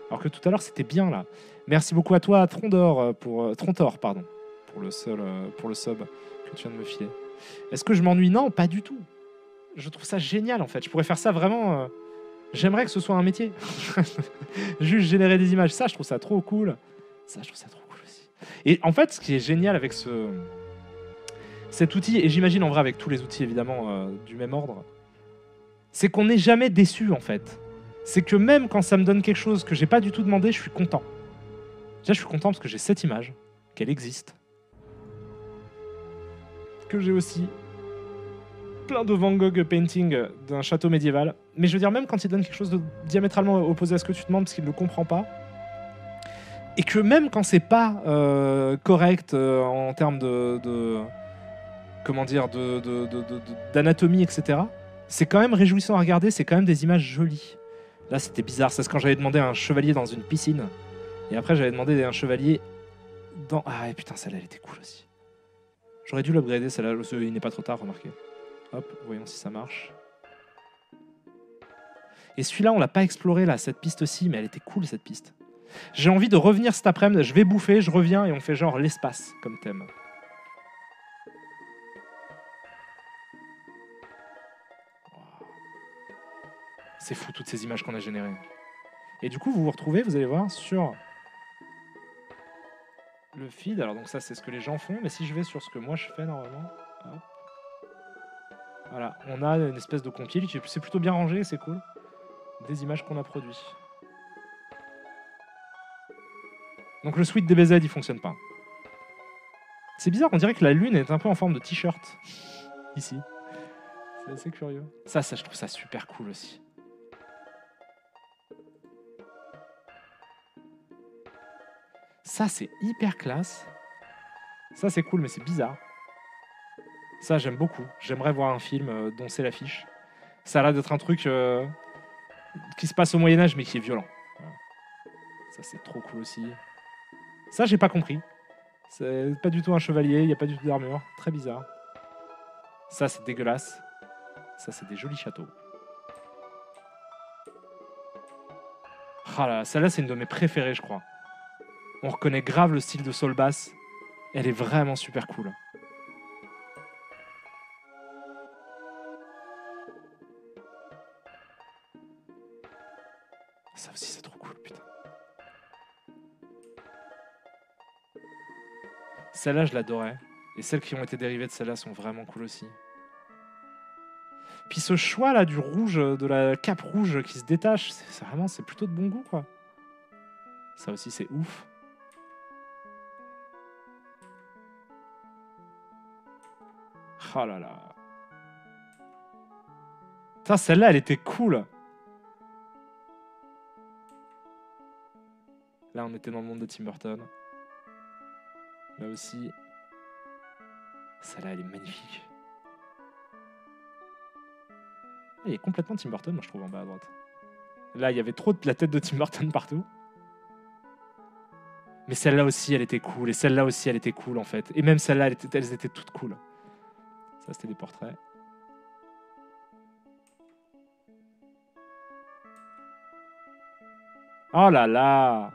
Alors que tout à l'heure, c'était bien, là. Merci beaucoup à toi, Trontor, pour le sub que tu viens de me filer. Est-ce que je m'ennuie? Non, pas du tout. Je trouve ça génial en fait. Je pourrais faire ça vraiment. J'aimerais que ce soit un métier. Juste générer des images. Ça, je trouve ça trop cool. Ça, je trouve ça trop cool aussi. Et en fait, ce qui est génial avec cet outil, et j'imagine en vrai avec tous les outils évidemment du même ordre, c'est qu'on n'est jamais déçu en fait. C'est que même quand ça me donne quelque chose que j'ai pas du tout demandé, je suis content. Déjà, je suis content parce que j'ai cette image, qu'elle existe. Que j'ai aussi plein de Van Gogh painting d'un château médiéval. Mais je veux dire, même quand il donne quelque chose de diamétralement opposé à ce que tu demandes parce qu'il ne le comprend pas, et que même quand c'est pas correct en termes comment dire, d'anatomie, etc., c'est quand même réjouissant à regarder, c'est quand même des images jolies. Là, c'était bizarre, c'est quand j'avais demandé un chevalier dans une piscine, et après j'avais demandé un chevalier dans... Ah putain, celle-là, elle était cool aussi. J'aurais dû l'upgrader, celle-là, il n'est pas trop tard, remarquez. Hop, voyons si ça marche. Et celui-là, on l'a pas exploré, là, cette piste-ci, mais elle était cool, cette piste. J'ai envie de revenir cet après-midi, je vais bouffer, je reviens, et on fait genre l'espace comme thème. C'est fou, toutes ces images qu'on a générées. Et du coup, vous vous retrouvez, vous allez voir, sur le feed. Alors, donc ça, c'est ce que les gens font. Mais si je vais sur ce que moi, je fais normalement... Hop. Voilà, on a une espèce de compile qui c'est plutôt bien rangé, c'est cool. Des images qu'on a produites. Donc le suite DBZ, il fonctionne pas. C'est bizarre, on dirait que la lune est un peu en forme de t-shirt. Ici. C'est assez curieux. Ça, je trouve ça super cool aussi. Ça, c'est hyper classe. Ça, c'est cool, mais c'est bizarre. Ça, j'aime beaucoup. J'aimerais voir un film dont c'est l'affiche. Ça a l'air d'être un truc qui se passe au Moyen-Âge, mais qui est violent. Voilà. Ça, c'est trop cool aussi. Ça, j'ai pas compris. C'est pas du tout un chevalier, il n'y a pas du tout d'armure. Très bizarre. Ça, c'est dégueulasse. Ça, c'est des jolis châteaux. Ah là, celle-là, c'est une de mes préférées, je crois. On reconnaît grave le style de Soul Bass. Elle est vraiment super cool. Ça aussi, c'est trop cool, putain. Celle-là, je l'adorais. Et celles qui ont été dérivées de celle-là sont vraiment cool aussi. Puis ce choix-là du rouge, de la cape rouge qui se détache, c'est plutôt de bon goût, quoi. Ça aussi, c'est ouf. Oh là là. Putain, celle-là, elle était cool. Là, on était dans le monde de Tim Burton. Là aussi. Celle-là, elle est magnifique. Il est complètement Tim Burton, moi, je trouve, en bas à droite. Là, il y avait trop de la tête de Tim Burton partout. Mais celle-là aussi, elle était cool. Et celle-là aussi, elle était cool, en fait. Et même celle-là, elles étaient toutes cool. Ça, c'était des portraits. Oh là là!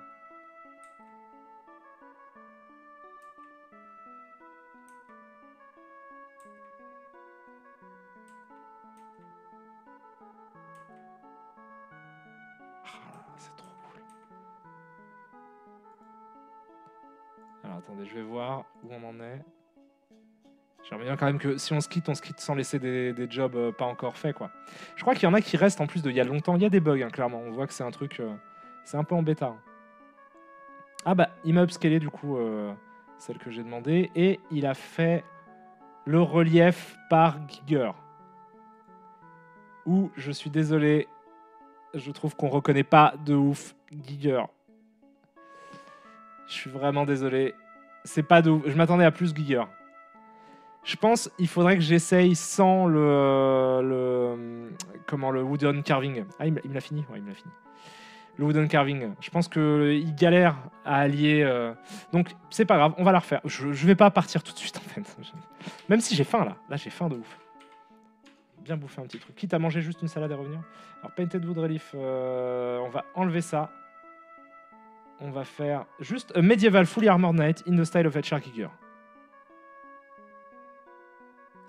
C'est trop cool. Alors attendez, je vais voir où on en est. J'aimerais bien quand même que si on se quitte sans laisser des jobs pas encore faits, quoi. Je crois qu'il y en a qui restent en plus il y a longtemps. Il y a des bugs, hein, clairement. On voit que c'est un truc... c'est un peu en bêta. Ah bah, il m'a upscalé du coup celle que j'ai demandé. Et il a fait le relief par Giger. Où, je suis désolé, je trouve qu'on reconnaît pas de ouf Giger. Je suis vraiment désolé. C'est pas de ouf. Je m'attendais à plus Giger. Je pense qu'il faudrait que j'essaye sans le wooden carving. Ah, il me l'a fini. Ouais, il me l'a fini. Le wooden carving. Je pense qu'il galère à allier. Donc, c'est pas grave, on va la refaire. Je vais pas partir tout de suite, en fait. Même si j'ai faim, là. Là, j'ai faim de ouf. Bien bouffer un petit truc. Quitte à manger juste une salade et revenir. Alors, Painted Wood Relief, on va enlever ça. On va faire juste a Medieval Fully Armored Knight in the style of H.R. Giger.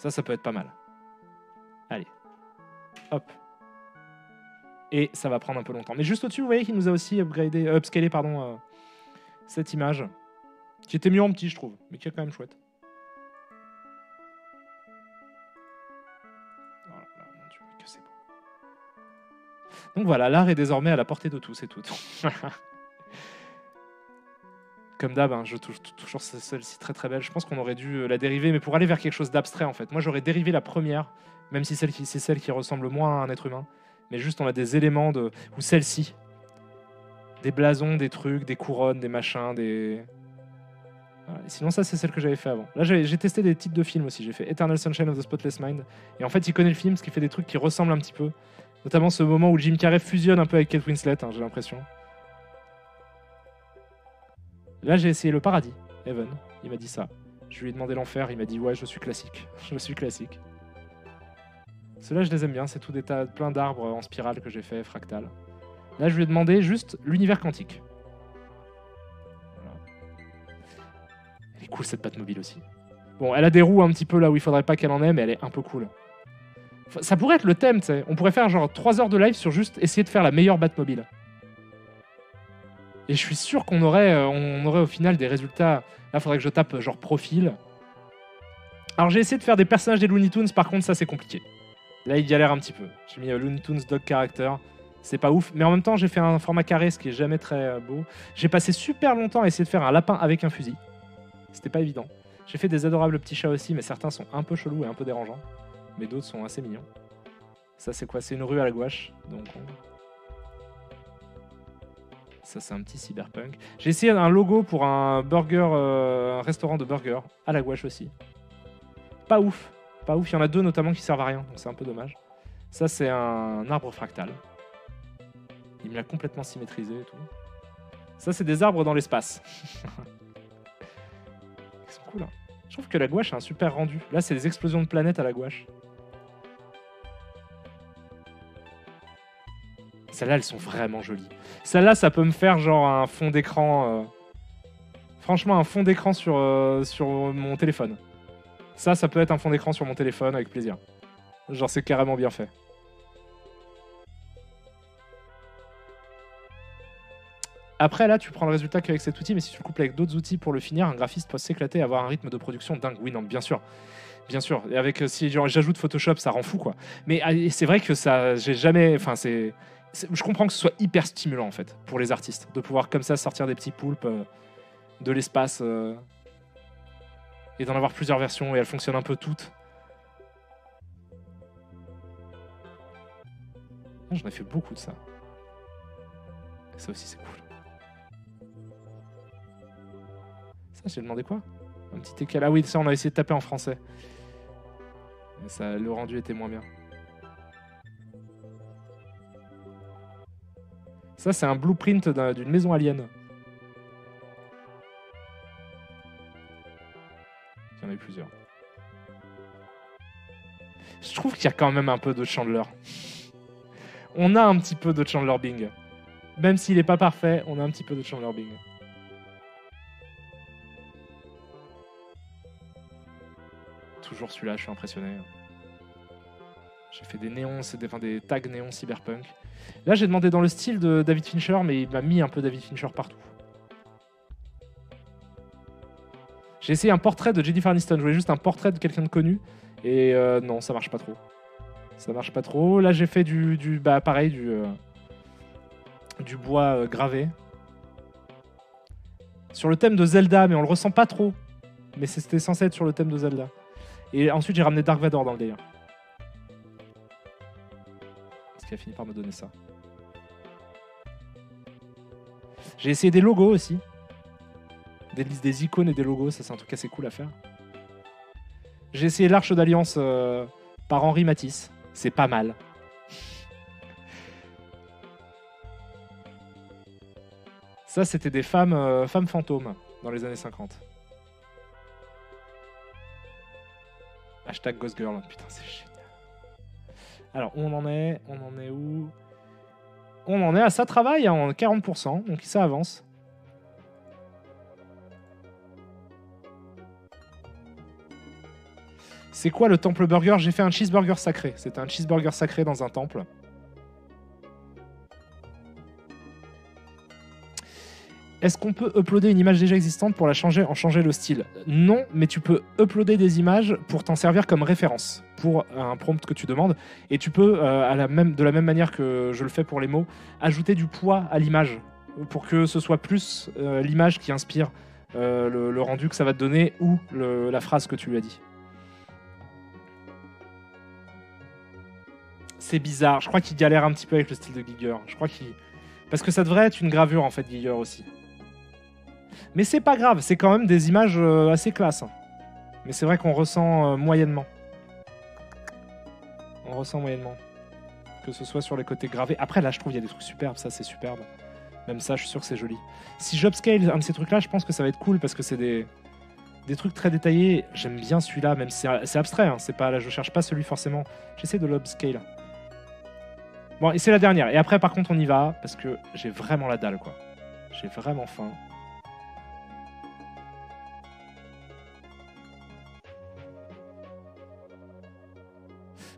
Ça peut être pas mal. Allez. Hop. Et ça va prendre un peu longtemps. Mais juste au-dessus, vous voyez qu'il nous a aussi upscalé cette image. Qui était mieux en petit, je trouve. Mais qui est quand même chouette. Oh là là, mon Dieu, que c'est beau. Donc voilà, l'art est désormais à la portée de tous et toutes. Comme d'hab, hein, je trouve toujours celle-ci très très belle. Je pense qu'on aurait dû la dériver, mais pour aller vers quelque chose d'abstrait en fait. Moi j'aurais dérivé la première, même si c'est celle qui ressemble moins à un être humain. Mais juste on a des éléments de... Ou celle-ci. Des blasons, des trucs, des couronnes, des machins, des... Voilà. Sinon ça c'est celle que j'avais fait avant. Là j'ai testé des titres de films aussi. J'ai fait Eternal Sunshine of the Spotless Mind. Et en fait il connaît le film, ce qui fait des trucs qui ressemblent un petit peu. Notamment ce moment où Jim Carrey fusionne un peu avec Kate Winslet, hein, j'ai l'impression. Là, j'ai essayé le paradis, Evan. Il m'a dit ça. Je lui ai demandé l'enfer. Il m'a dit ouais, je suis classique. Je suis classique. Ceux-là, je les aime bien. C'est tout des tas, plein d'arbres en spirale que j'ai fait, fractal. Là, je lui ai demandé juste l'univers quantique. Voilà. Elle est cool cette Batmobile aussi. Bon, elle a des roues un petit peu là où il faudrait pas qu'elle en ait, mais elle est un peu cool. Ça pourrait être le thème, tu sais. On pourrait faire genre 3 heures de live sur juste essayer de faire la meilleure Batmobile. Et je suis sûr qu'on aurait au final des résultats. Là, il faudrait que je tape genre profil. Alors, j'ai essayé de faire des personnages des Looney Tunes. Par contre, ça, c'est compliqué. Là, il galère un petit peu. J'ai mis Looney Tunes Dog Character. C'est pas ouf. Mais en même temps, j'ai fait un format carré, ce qui est jamais très beau. J'ai passé super longtemps à essayer de faire un lapin avec un fusil. C'était pas évident. J'ai fait des adorables petits chats aussi, mais certains sont un peu chelous et un peu dérangeants. Mais d'autres sont assez mignons. Ça, c'est quoi? C'est une rue à la gouache. Donc, ça, c'est un petit cyberpunk. J'ai essayé un logo pour un un restaurant de burgers, à la gouache aussi. Pas ouf. Pas ouf. Il y en a 2 notamment qui servent à rien, donc c'est un peu dommage. Ça, c'est un arbre fractal. Il me l'a complètement symétrisé et tout. Ça, c'est des arbres dans l'espace. Ils sont cool, hein. Je trouve que la gouache a un super rendu. Là, c'est des explosions de planètes à la gouache. Celles-là, elles sont vraiment jolies. Celle-là, ça peut me faire genre un fond d'écran. Franchement, un fond d'écran sur mon téléphone. Ça peut être un fond d'écran sur mon téléphone avec plaisir. Genre, c'est carrément bien fait. Après, là, tu prends le résultat qu'avec cet outil, mais si tu le couples avec d'autres outils pour le finir, un graphiste peut s'éclater et avoir un rythme de production dingue. Oui, non, bien sûr. Bien sûr. Et avec, si j'ajoute Photoshop, ça rend fou, quoi. Mais c'est vrai que ça, j'ai jamais. Enfin, je comprends que ce soit hyper stimulant, en fait, pour les artistes, de pouvoir comme ça sortir des petits poulpes de l'espace et d'en avoir plusieurs versions et elles fonctionnent un peu toutes. J'en ai fait beaucoup de ça. Et ça aussi, c'est cool. Ça, j'ai demandé quoi? Un petit écal. Ah oui, ça, on a essayé de taper en français. Mais ça, le rendu était moins bien. Ça, c'est un blueprint d'une maison alien. Il y en a eu plusieurs. Je trouve qu'il y a quand même un peu de Chandler. On a un petit peu de Chandler Bing. Même s'il n'est pas parfait, on a un petit peu de Chandler Bing. Toujours celui-là, je suis impressionné. J'ai fait des néons, des tags néons cyberpunk. Là, j'ai demandé dans le style de David Fincher, mais il m'a mis un peu David Fincher partout. J'ai essayé un portrait de Jennifer Aniston. Je voulais juste un portrait de quelqu'un de connu. Et non, ça marche pas trop. Ça marche pas trop. Là, j'ai fait pareil, du bois gravé. Sur le thème de Zelda, mais on le ressent pas trop. Mais c'était censé être sur le thème de Zelda. Et ensuite, j'ai ramené Dark Vador dans le délire. Parce qu'il a fini par me donner ça. J'ai essayé des logos aussi. Des icônes et des logos, ça c'est un truc assez cool à faire. J'ai essayé l'Arche d'Alliance par Henri Matisse. C'est pas mal. Ça, c'était des femmes fantômes dans les années 50. Hashtag Ghost Girl. Putain, c'est génial. Alors, où on en est? On en est où? On en est à ça travaille en 40%, donc ça avance. C'est quoi le temple burger? J'ai fait un cheeseburger sacré. C'était un cheeseburger sacré dans un temple. Est-ce qu'on peut uploader une image déjà existante pour en changer le style? Non, mais tu peux uploader des images pour t'en servir comme référence pour un prompt que tu demandes. Et tu peux, de la même manière que je le fais pour les mots, ajouter du poids à l'image pour que ce soit plus l'image qui inspire le rendu que ça va te donner ou la phrase que tu lui as dit. C'est bizarre. Je crois qu'il galère un petit peu avec le style de Giger. Parce que ça devrait être une gravure en fait, Giger aussi. Mais c'est pas grave, c'est quand même des images assez classe. Mais c'est vrai qu'on ressent moyennement. On ressent moyennement. Que ce soit sur les côtés gravés. Après, là, je trouve qu'il y a des trucs superbes. Ça, c'est superbe. Même ça, je suis sûr que c'est joli. Si j'upscale un de ces trucs-là, je pense que ça va être cool parce que c'est des trucs très détaillés. J'aime bien celui-là, même si c'est abstrait. Hein. C'est pas, là, je cherche pas celui forcément. J'essaie de l'upscale. Bon, et c'est la dernière. Et après, par contre, on y va parce que j'ai vraiment la dalle, quoi. J'ai vraiment faim.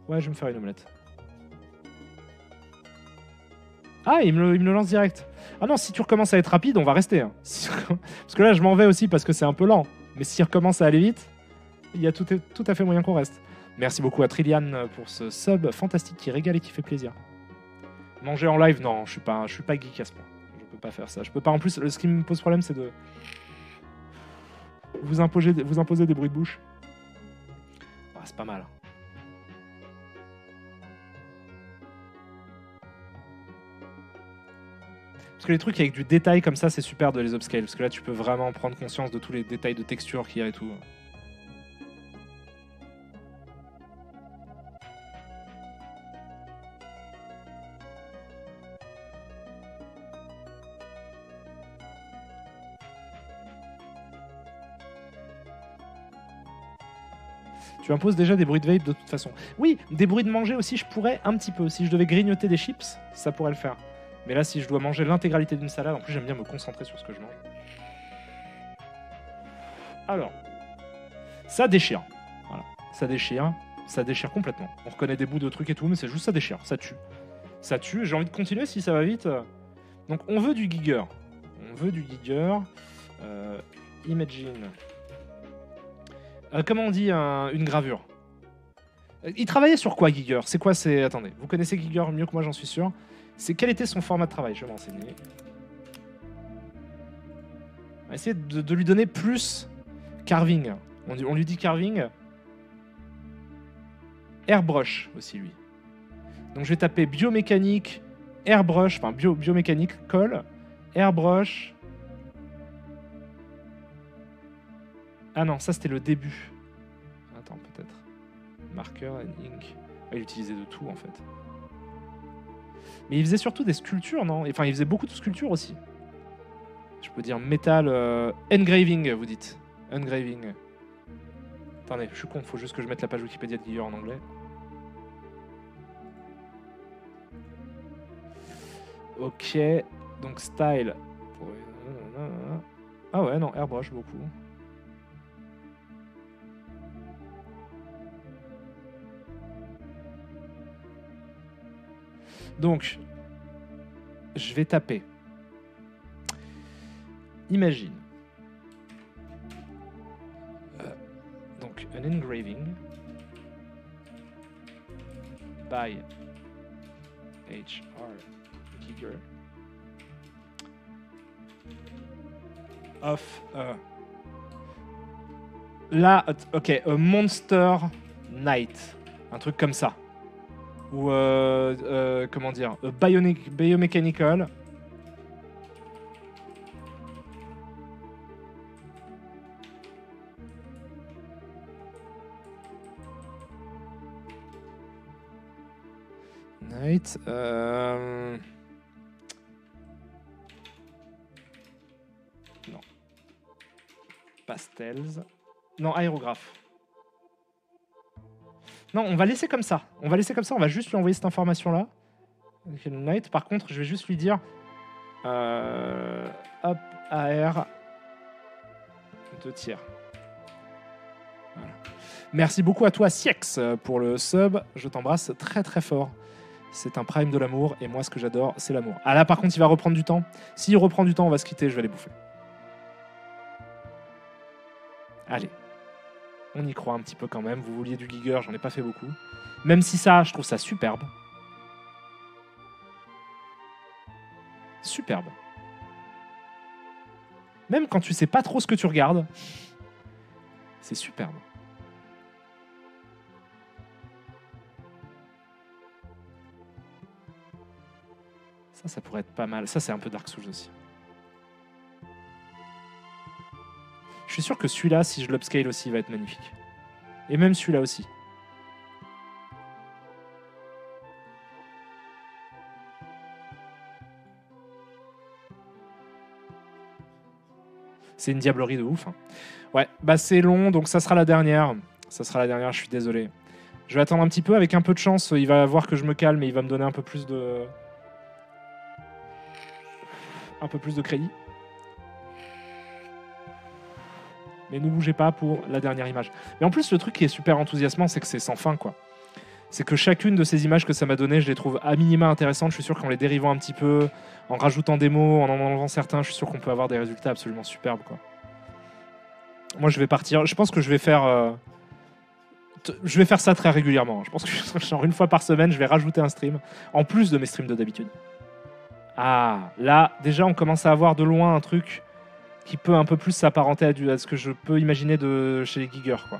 Ouais, je vais me faire une omelette. Ah, il me le lance direct. Ah non, si tu recommences à être rapide, on va rester. Hein. Parce que là, je m'en vais aussi parce que c'est un peu lent. Mais s'il recommence à aller vite, il y a tout à fait moyen qu'on reste. Merci beaucoup à Trillian pour ce sub fantastique qui régale et qui fait plaisir. Manger en live, non, je suis pas geek à ce point. Je peux pas faire ça. Je peux pas. En plus, ce qui me pose problème, c'est de vous imposer des bruits de bouche. Ah, c'est pas mal. Parce que les trucs avec du détail comme ça, c'est super de les upscale. Parce que là, tu peux vraiment prendre conscience de tous les détails de texture qu'il y a et tout. Tu imposes déjà des bruits de vape de toute façon. Oui, des bruits de manger aussi, je pourrais un petit peu. Si je devais grignoter des chips, ça pourrait le faire. Mais là, si je dois manger l'intégralité d'une salade, en plus, j'aime bien me concentrer sur ce que je mange. Alors, ça déchire. Voilà, ça déchire. Ça déchire complètement. On reconnaît des bouts de trucs et tout, mais c'est juste ça déchire, ça tue. Ça tue. J'ai envie de continuer si ça va vite. Donc, on veut du Giger. On veut du Giger. Imagine. Comment on dit une gravure? Il travaillait sur quoi, Giger? C'est quoi? Attendez, vous connaissez Giger mieux que moi, j'en suis sûr. Quel était son format de travail? Je vais m'enseigner. On va essayer de lui donner plus carving. On lui dit carving. Airbrush aussi, lui. Donc je vais taper biomécanique, airbrush, enfin biomécanique, colle, airbrush. Ah non, ça c'était le début. Attends, peut-être. Marker and ink. Il utilisait de tout en fait. Mais il faisait surtout des sculptures, non? Enfin, il faisait beaucoup de sculptures aussi. Je peux dire metal engraving, vous dites. Engraving. Attendez, je suis con, faut juste que je mette la page Wikipédia de Giger en anglais. Ok, donc style. Ah ouais, non, airbrush beaucoup. Donc, je vais taper. Imagine. Donc, an engraving by H.R. Giger of là, ok, a Monster Knight, un truc comme ça. Ou comment dire, biomechanical. Night. Non. Pastels. Non, aérographe. Non, on va laisser comme ça. On va juste lui envoyer cette information-là. Night. Par contre, je vais juste lui dire hop, AR 2 tiers. Voilà. Merci beaucoup à toi, Siex, pour le sub. Je t'embrasse très très fort. C'est un prime de l'amour, et moi, ce que j'adore, c'est l'amour. Ah là, par contre, il va reprendre du temps. S'il reprend du temps, on va se quitter, je vais les bouffer. Allez. On y croit un petit peu quand même. Vous vouliez du Giger, j'en ai pas fait beaucoup. Même si ça, je trouve ça superbe. Superbe. Même quand tu sais pas trop ce que tu regardes, c'est superbe. Ça pourrait être pas mal. Ça, c'est un peu Dark Souls aussi. Je suis sûr que celui-là, si je l'upscale aussi, il va être magnifique. Et même celui-là aussi. C'est une diablerie de ouf. Hein. Ouais, bah c'est long, donc ça sera la dernière. Ça sera la dernière, je suis désolé. Je vais attendre un petit peu, avec un peu de chance, il va voir que je me calme et il va me donner un peu plus de... Un peu plus de crédit. Mais ne bougez pas pour la dernière image. Mais en plus, le truc qui est super enthousiasmant, c'est que c'est sans fin, quoi. C'est que chacune de ces images que ça m'a donné, je les trouve à minima intéressantes. Je suis sûr qu'en les dérivant un petit peu, en rajoutant des mots, en enlevant certains, je suis sûr qu'on peut avoir des résultats absolument superbes, quoi. Moi, je vais partir. Je pense que je vais faire... je vais faire ça très régulièrement. Je pense que genre une fois par semaine, je vais rajouter un stream, en plus de mes streams de d'habitude. Ah, là, déjà, on commence à avoir de loin un truc qui peut un peu plus s'apparenter à ce que je peux imaginer de chez les Giger, quoi.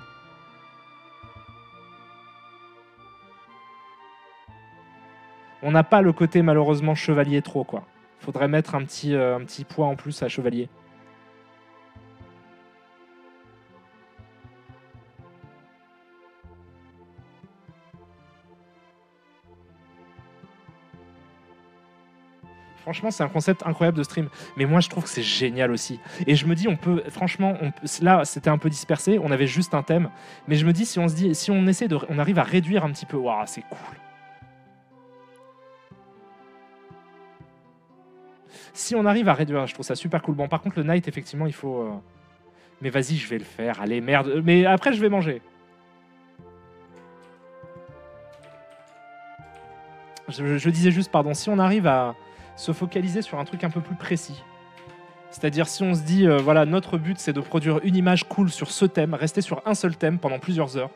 On n'a pas le côté malheureusement chevalier trop, quoi. Faudrait mettre un petit poids en plus à chevalier. Franchement, c'est un concept incroyable de stream. Mais moi, je trouve que c'est génial aussi. Et je me dis, on peut, franchement, là, c'était un peu dispersé. On avait juste un thème. Mais je me dis, si on se dit, si on essaie de, on arrive à réduire un petit peu, waouh, c'est cool. Si on arrive à réduire, je trouve ça super cool. Bon, par contre, le night, effectivement, il faut. Mais vas-y, je vais le faire. Allez, merde. Mais après, je vais manger. Je disais juste, pardon, si on arrive à se focaliser sur un truc un peu plus précis, c'est-à-dire si on se dit, voilà, notre but c'est de produire une image cool sur ce thème, rester sur un seul thème pendant plusieurs heures,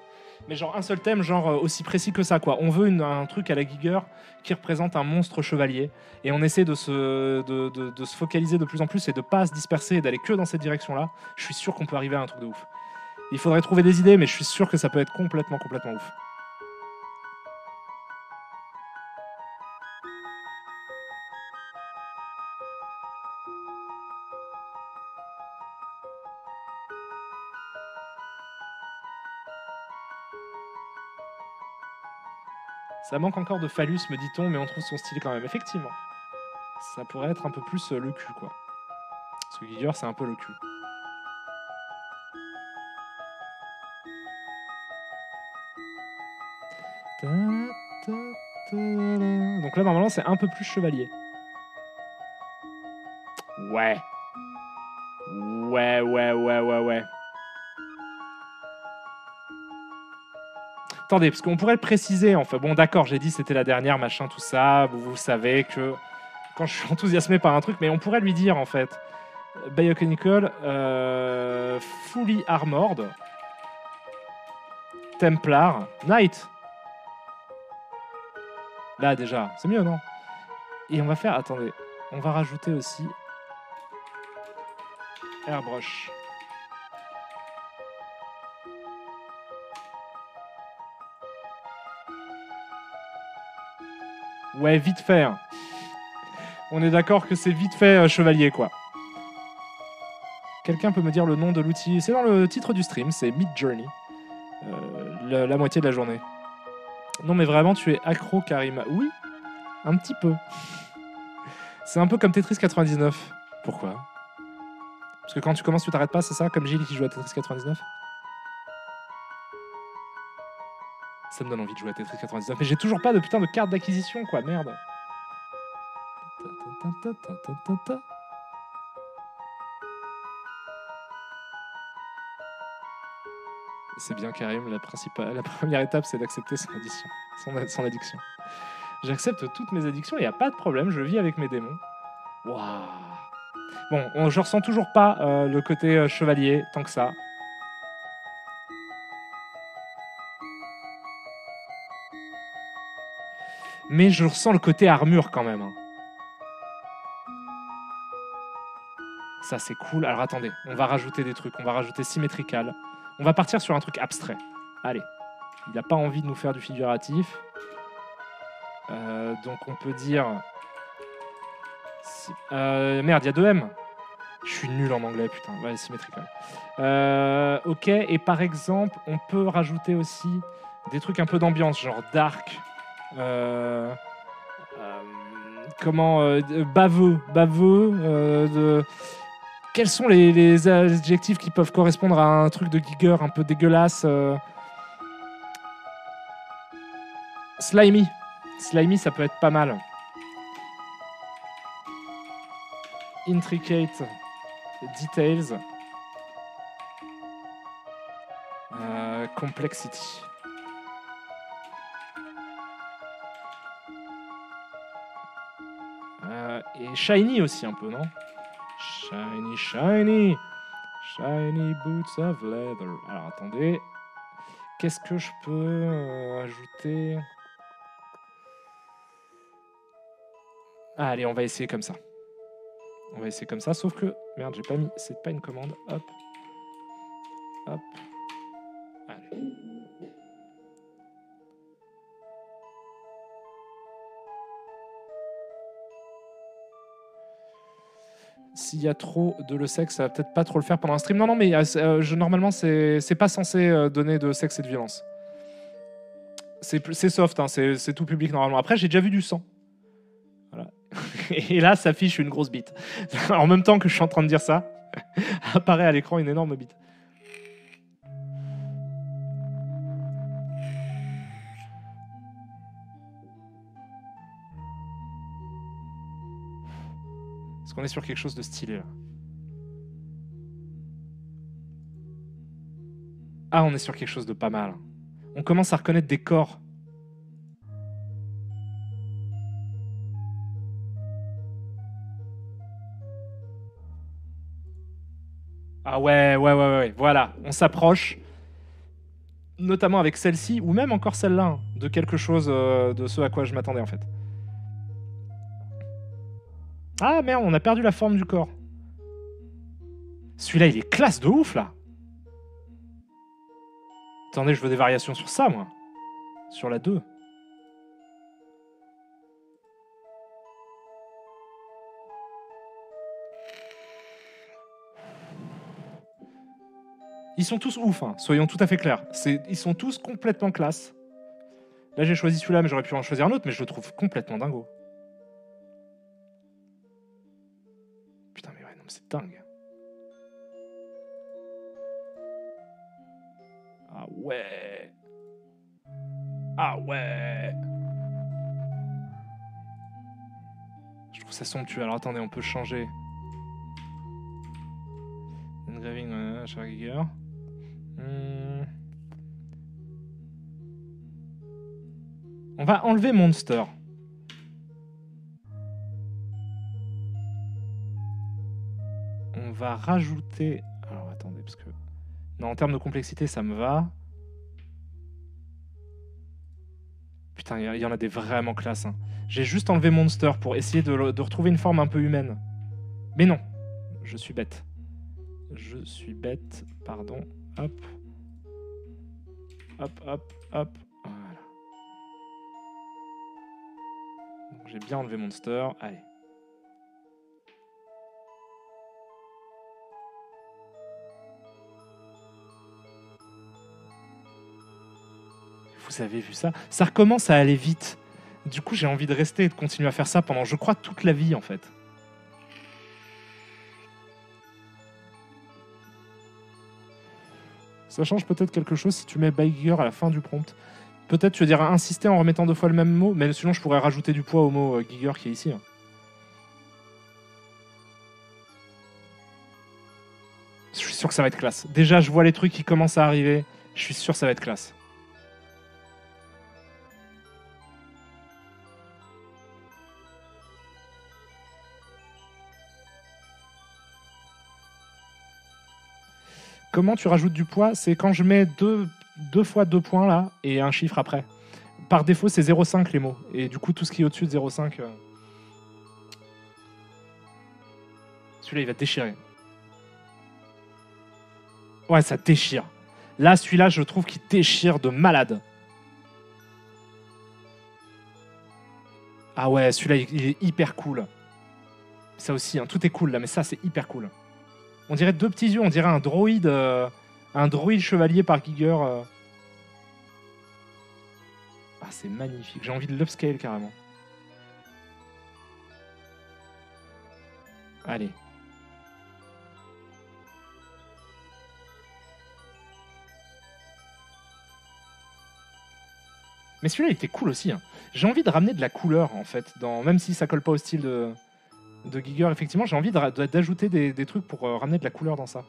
mais genre un seul thème, genre aussi précis que ça, quoi. On veut un truc à la Giger qui représente un monstre chevalier, et on essaie de se focaliser de plus en plus et de pas se disperser et d'aller que dans cette direction-là. Je suis sûr qu'on peut arriver à un truc de ouf. Il faudrait trouver des idées, mais je suis sûr que ça peut être complètement ouf. Ça manque encore de phallus, me dit-on, mais on trouve son style quand même. Effectivement. Ça pourrait être un peu plus le cul, quoi. Parce que Giger, c'est un peu le cul. Donc là, normalement, c'est un peu plus chevalier. Ouais. Ouais. Attendez, parce qu'on pourrait le préciser, en fait. Bon, d'accord, j'ai dit c'était la dernière, machin, tout ça. Vous savez que quand je suis enthousiasmé par un truc, mais on pourrait lui dire, en fait, Biochemical, Fully Armored, Templar, Knight. Là, déjà, c'est mieux, non? Et on va faire, attendez, on va rajouter aussi Airbrush. Ouais, vite fait. Hein. On est d'accord que c'est vite fait chevalier, quoi. Quelqu'un peut me dire le nom de l'outil? C'est dans le titre du stream, c'est Midjourney. La moitié de la journée. Non, mais vraiment, tu es accro, Karim. Oui, un petit peu. C'est un peu comme Tetris 99. Pourquoi? Parce que quand tu commences, tu t'arrêtes pas, c'est ça? Comme Gilles qui joue à Tetris 99? Ça me donne envie de jouer à Tetris 99. Mais j'ai toujours pas de putain de carte d'acquisition, quoi. Merde. C'est bien Karim, la première étape c'est d'accepter son addiction. J'accepte toutes mes addictions, il n'y a pas de problème, je vis avec mes démons. Waouh. Bon, je ressens toujours pas le côté chevalier, tant que ça. Mais je ressens le côté armure quand même. Hein. Ça c'est cool. Alors attendez, on va rajouter des trucs, on va rajouter symétrical. On va partir sur un truc abstrait. Allez, il n'a pas envie de nous faire du figuratif. Donc on peut dire... merde, il y a 2 M. Je suis nul en anglais, putain. Ouais, symétrical. Ok, et par exemple, on peut rajouter aussi des trucs un peu d'ambiance, genre dark. Baveux. Quels sont les adjectifs qui peuvent correspondre à un truc de Giger un peu dégueulasse Slimy. Slimy, ça peut être pas mal. Intricate details. Complexity. Et shiny aussi un peu, non? Shiny, shiny. Shiny boots of leather. Alors attendez. Qu'est-ce que je peux ajouter? Allez, on va essayer comme ça. On va essayer comme ça, sauf que... Merde, j'ai pas mis... C'est pas une commande. Hop. Hop. Allez. S'il y a trop de le sexe, ça va peut-être pas trop le faire pendant un stream. Non, mais normalement, c'est pas censé donner de sexe et de violence. C'est soft, hein, c'est tout public normalement. Après, j'ai déjà vu du sang. Voilà. Et là, s'affiche une grosse bite. En même temps que je suis en train de dire ça, apparaît à l'écran une énorme bite. Est-ce qu'on est sur quelque chose de stylé là? Ah, on est sur quelque chose de pas mal. On commence à reconnaître des corps. Ah ouais, voilà. On s'approche, notamment avec celle-ci, ou même encore celle-là, hein, de quelque chose de ce à quoi je m'attendais en fait. Ah merde, on a perdu la forme du corps. Celui-là, il est classe de ouf, là. Attendez, je veux des variations sur ça, moi. Sur la 2. Ils sont tous ouf, hein, soyons tout à fait clairs. Ils sont tous complètement classe. Là, j'ai choisi celui-là, mais j'aurais pu en choisir un autre, mais je le trouve complètement dingo. Putain, mais ouais, non, mais c'est dingue. Ah ouais. Ah ouais. Je trouve ça somptueux. Alors attendez, on peut changer. Engraving, Giger. On va enlever Monster. On va rajouter... Alors attendez, parce que... Non, en termes de complexité, ça me va. Putain, il y en a des vraiment classes. Hein. J'ai juste enlevé Monster pour essayer de retrouver une forme un peu humaine. Mais non, je suis bête. Je suis bête, pardon. Hop. Hop, hop, hop. Voilà. J'ai bien enlevé Monster. Allez. Vous avez vu ça? Ça recommence à aller vite. Du coup, j'ai envie de rester et de continuer à faire ça pendant, je crois, toute la vie, en fait. Ça change peut-être quelque chose si tu mets by Giger à la fin du prompt. Peut-être, tu veux dire insister en remettant 2 fois le même mot, mais sinon, je pourrais rajouter du poids au mot Giger qui est ici. Hein. Je suis sûr que ça va être classe. Déjà, je vois les trucs qui commencent à arriver. Je suis sûr que ça va être classe. Comment tu rajoutes du poids? C'est quand je mets deux fois 2 points là et un chiffre après. Par défaut, c'est 0,5 les mots. Et du coup, tout ce qui est au-dessus de 0,5... Celui-là, il va déchirer. Ouais, ça déchire. Là, celui-là, je trouve qu'il déchire de malade. Ah ouais, celui-là, il est hyper cool. Ça aussi, hein, tout est cool là, mais ça, c'est hyper cool. On dirait 2 petits yeux, on dirait un droïde chevalier par Giger. Ah, c'est magnifique. J'ai envie de l'upscale carrément. Allez. Mais celui-là, il était cool aussi. Hein. J'ai envie de ramener de la couleur, en fait. Même si ça colle pas au style de Giger, effectivement, j'ai envie d'ajouter des trucs pour ramener de la couleur dans ça.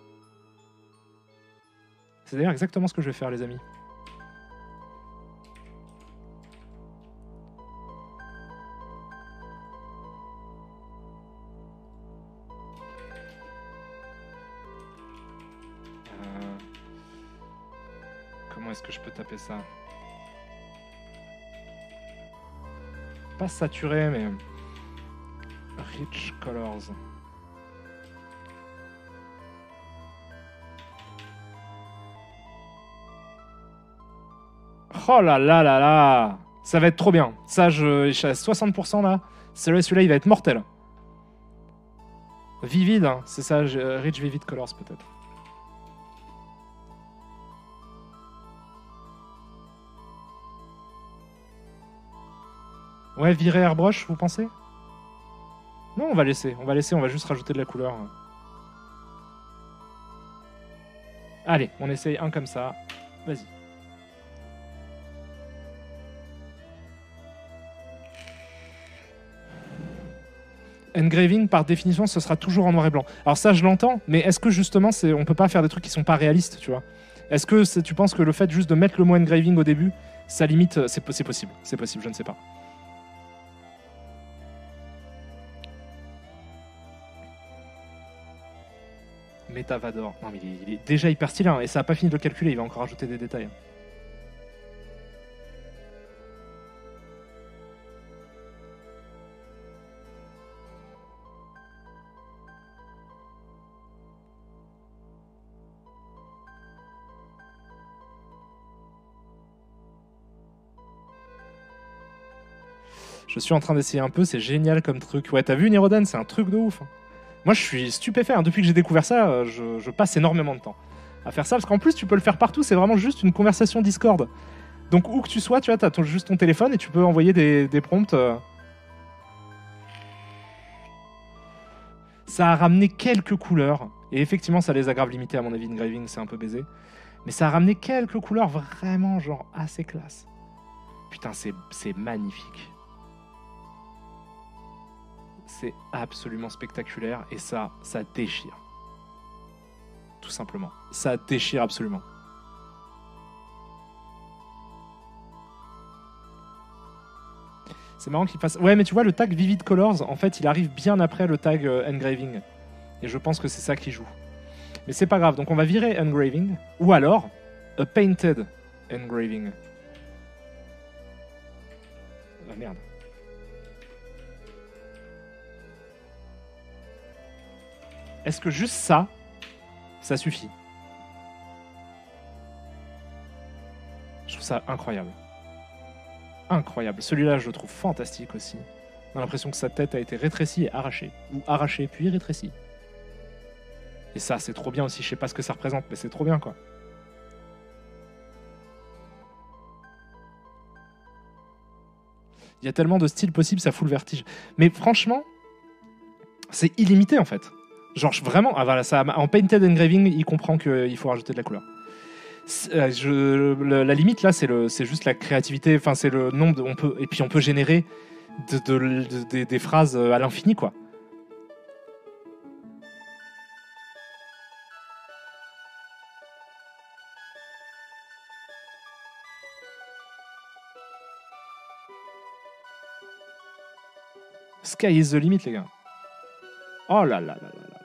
C'est d'ailleurs exactement ce que je vais faire, les amis. Comment est-ce que je peux taper ça? Pas saturé, mais... Rich Colors. Oh là là là là! Ça va être trop bien. Ça, je suis à 60% là. Celui-là, il va être mortel. Vivid, hein, c'est ça, Rich Vivid Colors peut-être. Ouais, virer airbrush, vous pensez? Non, on va laisser, on va juste rajouter de la couleur. Allez, on essaye un comme ça. Vas-y. Engraving, par définition, ce sera toujours en noir et blanc. Alors ça, je l'entends, mais est-ce que justement, on peut pas faire des trucs qui sont pas réalistes, tu vois? Est-ce que tu penses que le fait juste de mettre le mot engraving au début, ça limite... C'est possible, je ne sais pas. Metavador. Non, mais il est déjà hyper stylé, hein, et ça n'a pas fini de le calculer, il va encore ajouter des détails. Je suis en train d'essayer un peu, c'est génial comme truc. Ouais, t'as vu Nirodan, c'est un truc de ouf. Moi, je suis stupéfait. Hein. Depuis que j'ai découvert ça, je passe énormément de temps à faire ça. Parce qu'en plus, tu peux le faire partout. C'est vraiment juste une conversation Discord. Donc, où que tu sois, tu vois, t'as juste ton téléphone et tu peux envoyer des prompts. Ça a ramené quelques couleurs. Et effectivement, ça les a grave limitées, à mon avis. Engraving, c'est un peu baisé. Mais ça a ramené quelques couleurs vraiment, genre, assez classe. Putain, c'est magnifique. C'est absolument spectaculaire et ça déchire. Tout simplement. Ça déchire absolument. C'est marrant qu'il fasse... Ouais, mais tu vois, le tag Vivid Colors, en fait, il arrive bien après le tag Engraving. Et je pense que c'est ça qui joue. Mais c'est pas grave, donc on va virer Engraving. Ou alors, a Painted Engraving. Ah merde. Est-ce que juste ça suffit? Je trouve ça incroyable. Incroyable. Celui-là, je le trouve fantastique aussi. On a l'impression que sa tête a été rétrécie et arrachée. Ou arrachée puis rétrécie. Et ça, c'est trop bien aussi. Je sais pas ce que ça représente, mais c'est trop bien, quoi. Il y a tellement de styles possibles, ça fout le vertige. Mais franchement, c'est illimité, en fait. Genre vraiment, ah voilà, ça, en painted engraving, il comprend qu'il faut rajouter de la couleur. La limite là, c'est juste la créativité. Enfin, c'est le nombre. Et puis on peut générer des phrases à l'infini, quoi. Sky is the limit, les gars. Oh là là là là là.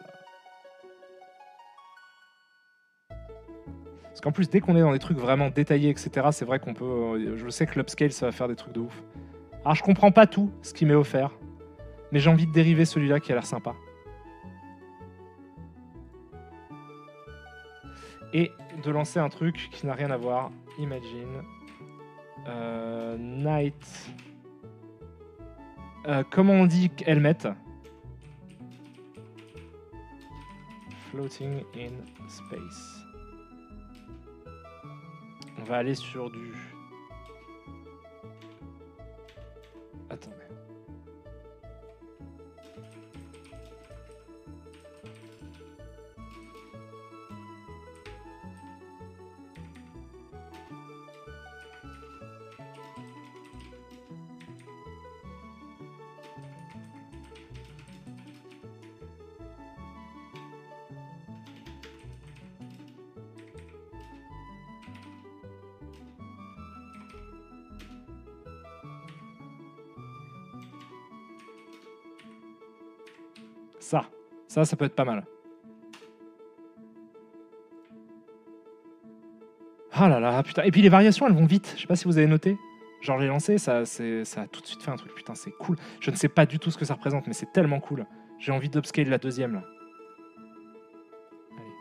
Parce qu'en plus, dès qu'on est dans des trucs vraiment détaillés, etc., c'est vrai qu'on peut... je sais que l'upscale, ça va faire des trucs de ouf. Alors, je comprends pas tout ce qui m'est offert, mais j'ai envie de dériver celui-là qui a l'air sympa. Et de lancer un truc qui n'a rien à voir. Imagine. Night. Comment on dit helmet? Floating in space. On va aller sur du... Attendez. Ça peut être pas mal. Ah là là, putain. Et puis les variations, elles vont vite. Je sais pas si vous avez noté. Genre, les lancers, ça a tout de suite fait un truc. Putain, c'est cool. Je ne sais pas du tout ce que ça représente, mais c'est tellement cool. J'ai envie d'upscale la deuxième, là. Allez.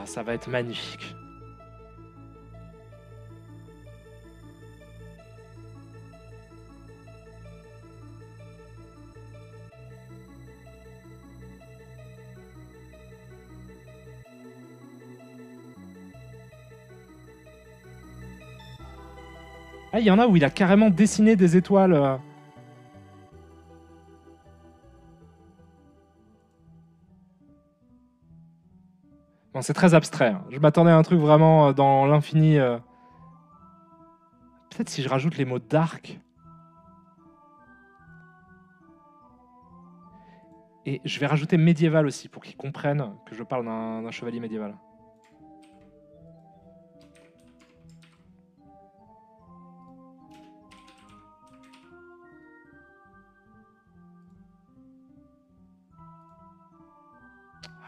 Ah, ça va être magnifique. Ah, il y en a où il a carrément dessiné des étoiles. Bon, c'est très abstrait. Hein. Je m'attendais à un truc vraiment dans l'infini. Peut-être si je rajoute les mots dark. Et je vais rajouter médiéval aussi pour qu'ils comprennent que je parle d'un chevalier médiéval.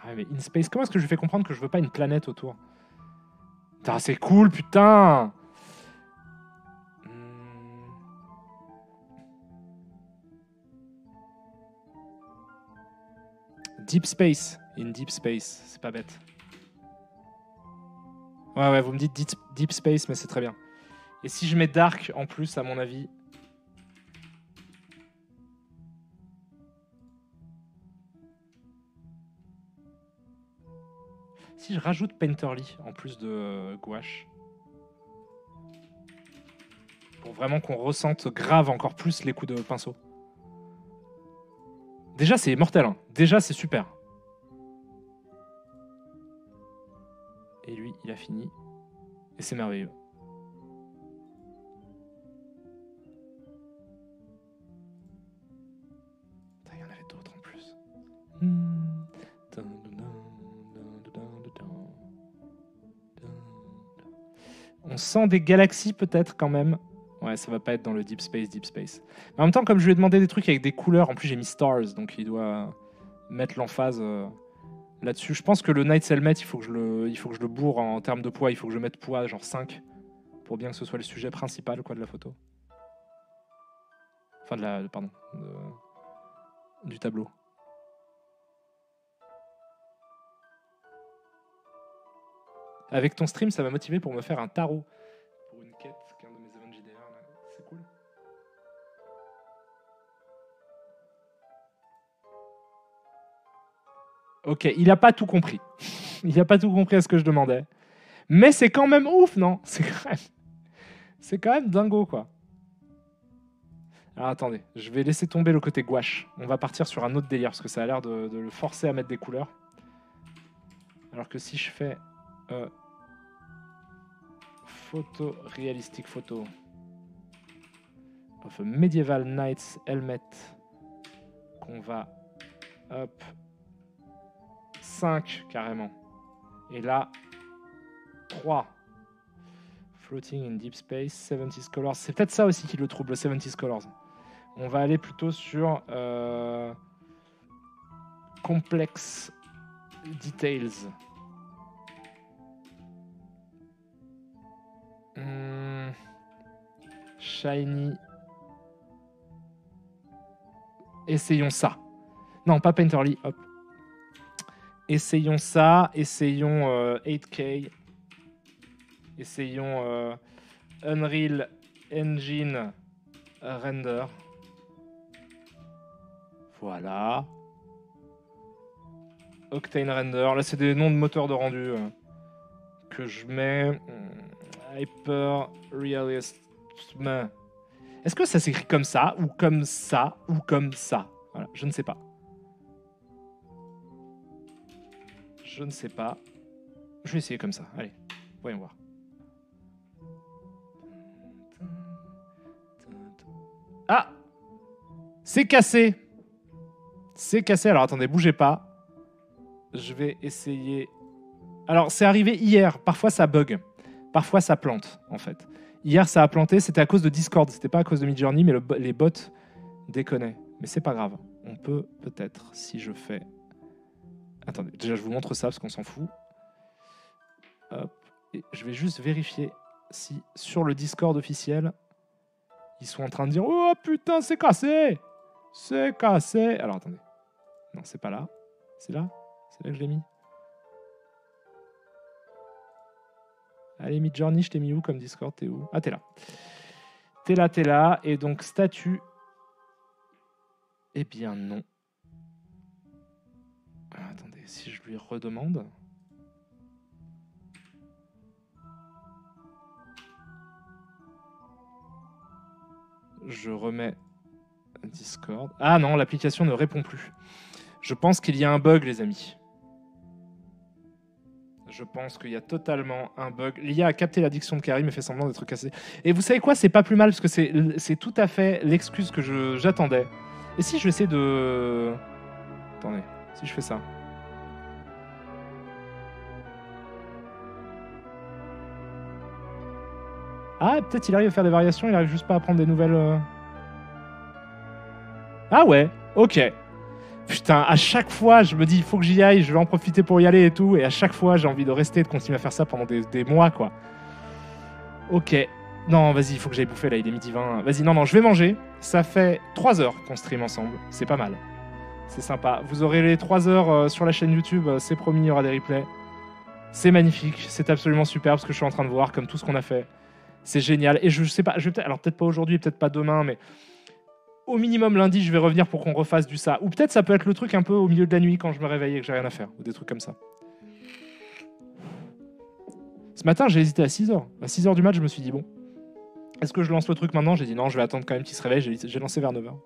Ah, mais in space, comment est-ce que je lui fais comprendre que je veux pas une planète autour? Putain, c'est cool, putain! Deep space. In deep space, c'est pas bête. Ouais, vous me dites deep space, mais c'est très bien. Et si je mets dark en plus, à mon avis... Si je rajoute Painterly en plus de gouache, pour vraiment qu'on ressente grave encore plus les coups de pinceau. Déjà, c'est mortel. Hein. Déjà, c'est super. Et lui, il a fini. Et c'est merveilleux. Il y en avait d'autres en plus. On sent des galaxies peut-être quand même. Ouais, ça va pas être dans le deep space. Mais en même temps, comme je lui ai demandé des trucs avec des couleurs, en plus j'ai mis stars, donc il doit mettre l'emphase là-dessus. Je pense que le Knight's Helmet, il faut que je le bourre en termes de poids. Il faut que je mette poids genre 5 pour bien que ce soit le sujet principal quoi, de la photo. Enfin, du tableau. Avec ton stream, ça m'a motivé pour me faire un tarot. Pour une quête qu'un de mes events JDR, c'est cool. Ok, il n'a pas tout compris. Il n'a pas tout compris à ce que je demandais. Mais c'est quand même ouf, non? C'est quand même dingo, quoi. Alors attendez, je vais laisser tomber le côté gouache. On va partir sur un autre délire, parce que ça a l'air de le forcer à mettre des couleurs. Alors que si je fais Photo, réalistique photo. Of a Medieval Knight's Helmet. Qu'on va... Hop. 5 carrément. Et là, 3. Floating in Deep Space, 70s Colors. C'est peut-être ça aussi qui le trouble, 70s Colors. On va aller plutôt sur Complex Details. Shiny. Essayons ça. Non, pas Painterly. Hop. Essayons ça. Essayons 8K. Essayons Unreal Engine Render. Voilà. Octane Render. Là, c'est des noms de moteurs de rendu que je mets. Hyper Realism. Est-ce que ça s'écrit comme ça, ou comme ça, ou comme ça? Voilà, je ne sais pas. Je ne sais pas. Je vais essayer comme ça. Allez, voyons voir. Ah! C'est cassé! C'est cassé. Alors attendez, bougez pas. Je vais essayer. Alors, c'est arrivé hier. Parfois, ça bug. Parfois, ça plante, en fait. Hier, ça a planté. C'était à cause de Discord. C'était pas à cause de Midjourney, mais les bots déconnaient. Mais c'est pas grave. On peut peut-être, si je fais... Attendez, déjà, je vous montre ça parce qu'on s'en fout. Hop. Et je vais juste vérifier si, sur le Discord officiel, ils sont en train de dire « Oh putain, c'est cassé! C'est cassé !» Alors, attendez. Non, c'est pas là. C'est là? C'est là que je l'ai mis. Allez, Midjourney, je t'ai mis où comme Discord? T'es où? Ah, t'es là. T'es là, t'es là. Et donc, statut. Eh bien, non. Ah, attendez, si je lui redemande. Je remets Discord. Ah non, l'application ne répond plus. Je pense qu'il y a un bug, les amis. Je pense qu'il y a totalement un bug. L'IA a capté l'addiction de Karim et fait semblant d'être cassé. Et vous savez quoi? C'est pas plus mal parce que c'est tout à fait l'excuse que j'attendais. Et si je vais essayer de... Attendez, si je fais ça. Ah, peut-être il arrive à faire des variations, il arrive juste pas à prendre des nouvelles... Ah ouais, ok. Putain, à chaque fois, je me dis, il faut que j'y aille, je vais en profiter pour y aller et tout. Et à chaque fois, j'ai envie de rester, de continuer à faire ça pendant des mois, quoi. Ok. Non, vas-y, il faut que j'aille bouffer, là, il est midi 20. Vas-y, non, je vais manger. Ça fait 3 heures qu'on stream ensemble. C'est pas mal. C'est sympa. Vous aurez les 3 heures sur la chaîne YouTube, c'est promis, il y aura des replays. C'est magnifique, c'est absolument superbe ce que je suis en train de voir, comme tout ce qu'on a fait. C'est génial. Et je sais pas, je vais peut-être, alors peut-être pas aujourd'hui, peut-être pas demain, mais... Au minimum lundi, je vais revenir pour qu'on refasse du ça. Ou peut-être ça peut être le truc un peu au milieu de la nuit quand je me réveille et que j'ai rien à faire. Ou des trucs comme ça. Ce matin, j'ai hésité à 6h. À 6h du match, je me suis dit, bon, est-ce que je lance le truc maintenant? J'ai dit non, je vais attendre quand même qu'il se réveille. J'ai lancé vers 9h.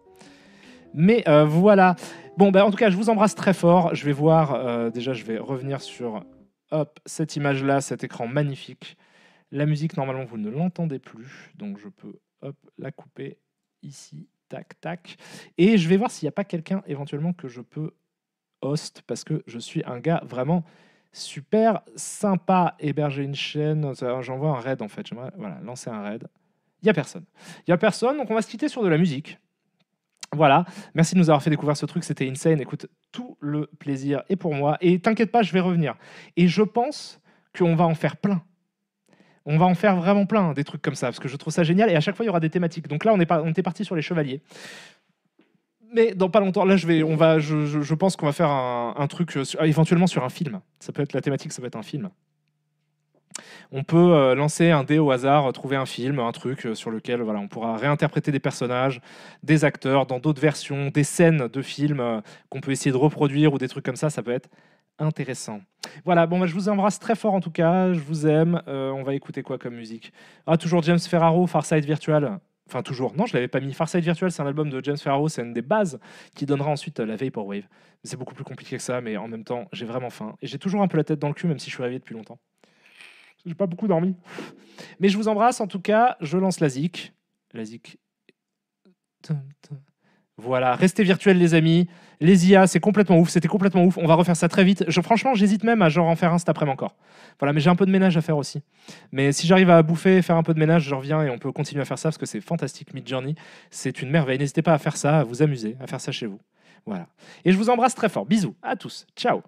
Mais voilà. Bon, en tout cas, je vous embrasse très fort. Je vais voir, déjà, je vais revenir sur cette image-là, cet écran magnifique. La musique, normalement, vous ne l'entendez plus. Donc, je peux la couper ici. Tac, tac. Et je vais voir s'il n'y a pas quelqu'un éventuellement que je peux host parce que je suis un gars vraiment super sympa. Héberger une chaîne, j'envoie un raid en fait. J'aimerais lancer un raid. Il n'y a personne. Il n'y a personne, donc on va se quitter sur de la musique. Voilà. Merci de nous avoir fait découvrir ce truc. C'était insane. Écoute, tout le plaisir est pour moi. Et t'inquiète pas, je vais revenir. Et je pense qu'on va en faire plein. On va en faire vraiment plein, des trucs comme ça, parce que je trouve ça génial. Et à chaque fois, il y aura des thématiques. Donc là, on était parti sur les chevaliers. Mais dans pas longtemps, là, je pense qu'on va faire un truc, éventuellement sur un film. Ça peut être la thématique, ça peut être un film. On peut lancer un dé au hasard, trouver un film, un truc sur lequel on pourra réinterpréter des personnages, des acteurs dans d'autres versions, des scènes de films qu'on peut essayer de reproduire ou des trucs comme ça. Ça peut être intéressant. Voilà, bon, je vous embrasse très fort en tout cas, je vous aime. On va écouter quoi comme musique? Ah, toujours James Ferraro, Farside Virtual. Enfin, toujours. Non, je l'avais pas mis. Farside Virtual, c'est un album de James Ferraro, c'est une des bases qui donnera ensuite la Vaporwave. C'est beaucoup plus compliqué que ça, mais en même temps, j'ai vraiment faim. Et j'ai toujours un peu la tête dans le cul, même si je suis réveillé depuis longtemps. J'ai pas beaucoup dormi. Mais je vous embrasse en tout cas. Je lance la zik. La zik. Voilà, restez virtuels les amis. Les IA, c'est complètement ouf, c'était complètement ouf. On va refaire ça très vite. Franchement, j'hésite même à genre en faire un cet après-midi encore. Voilà, mais j'ai un peu de ménage à faire aussi. Mais si j'arrive à bouffer, faire un peu de ménage, je reviens et on peut continuer à faire ça parce que c'est fantastique. Midjourney, c'est une merveille. N'hésitez pas à faire ça, à vous amuser, à faire ça chez vous. Voilà. Et je vous embrasse très fort. Bisous à tous. Ciao.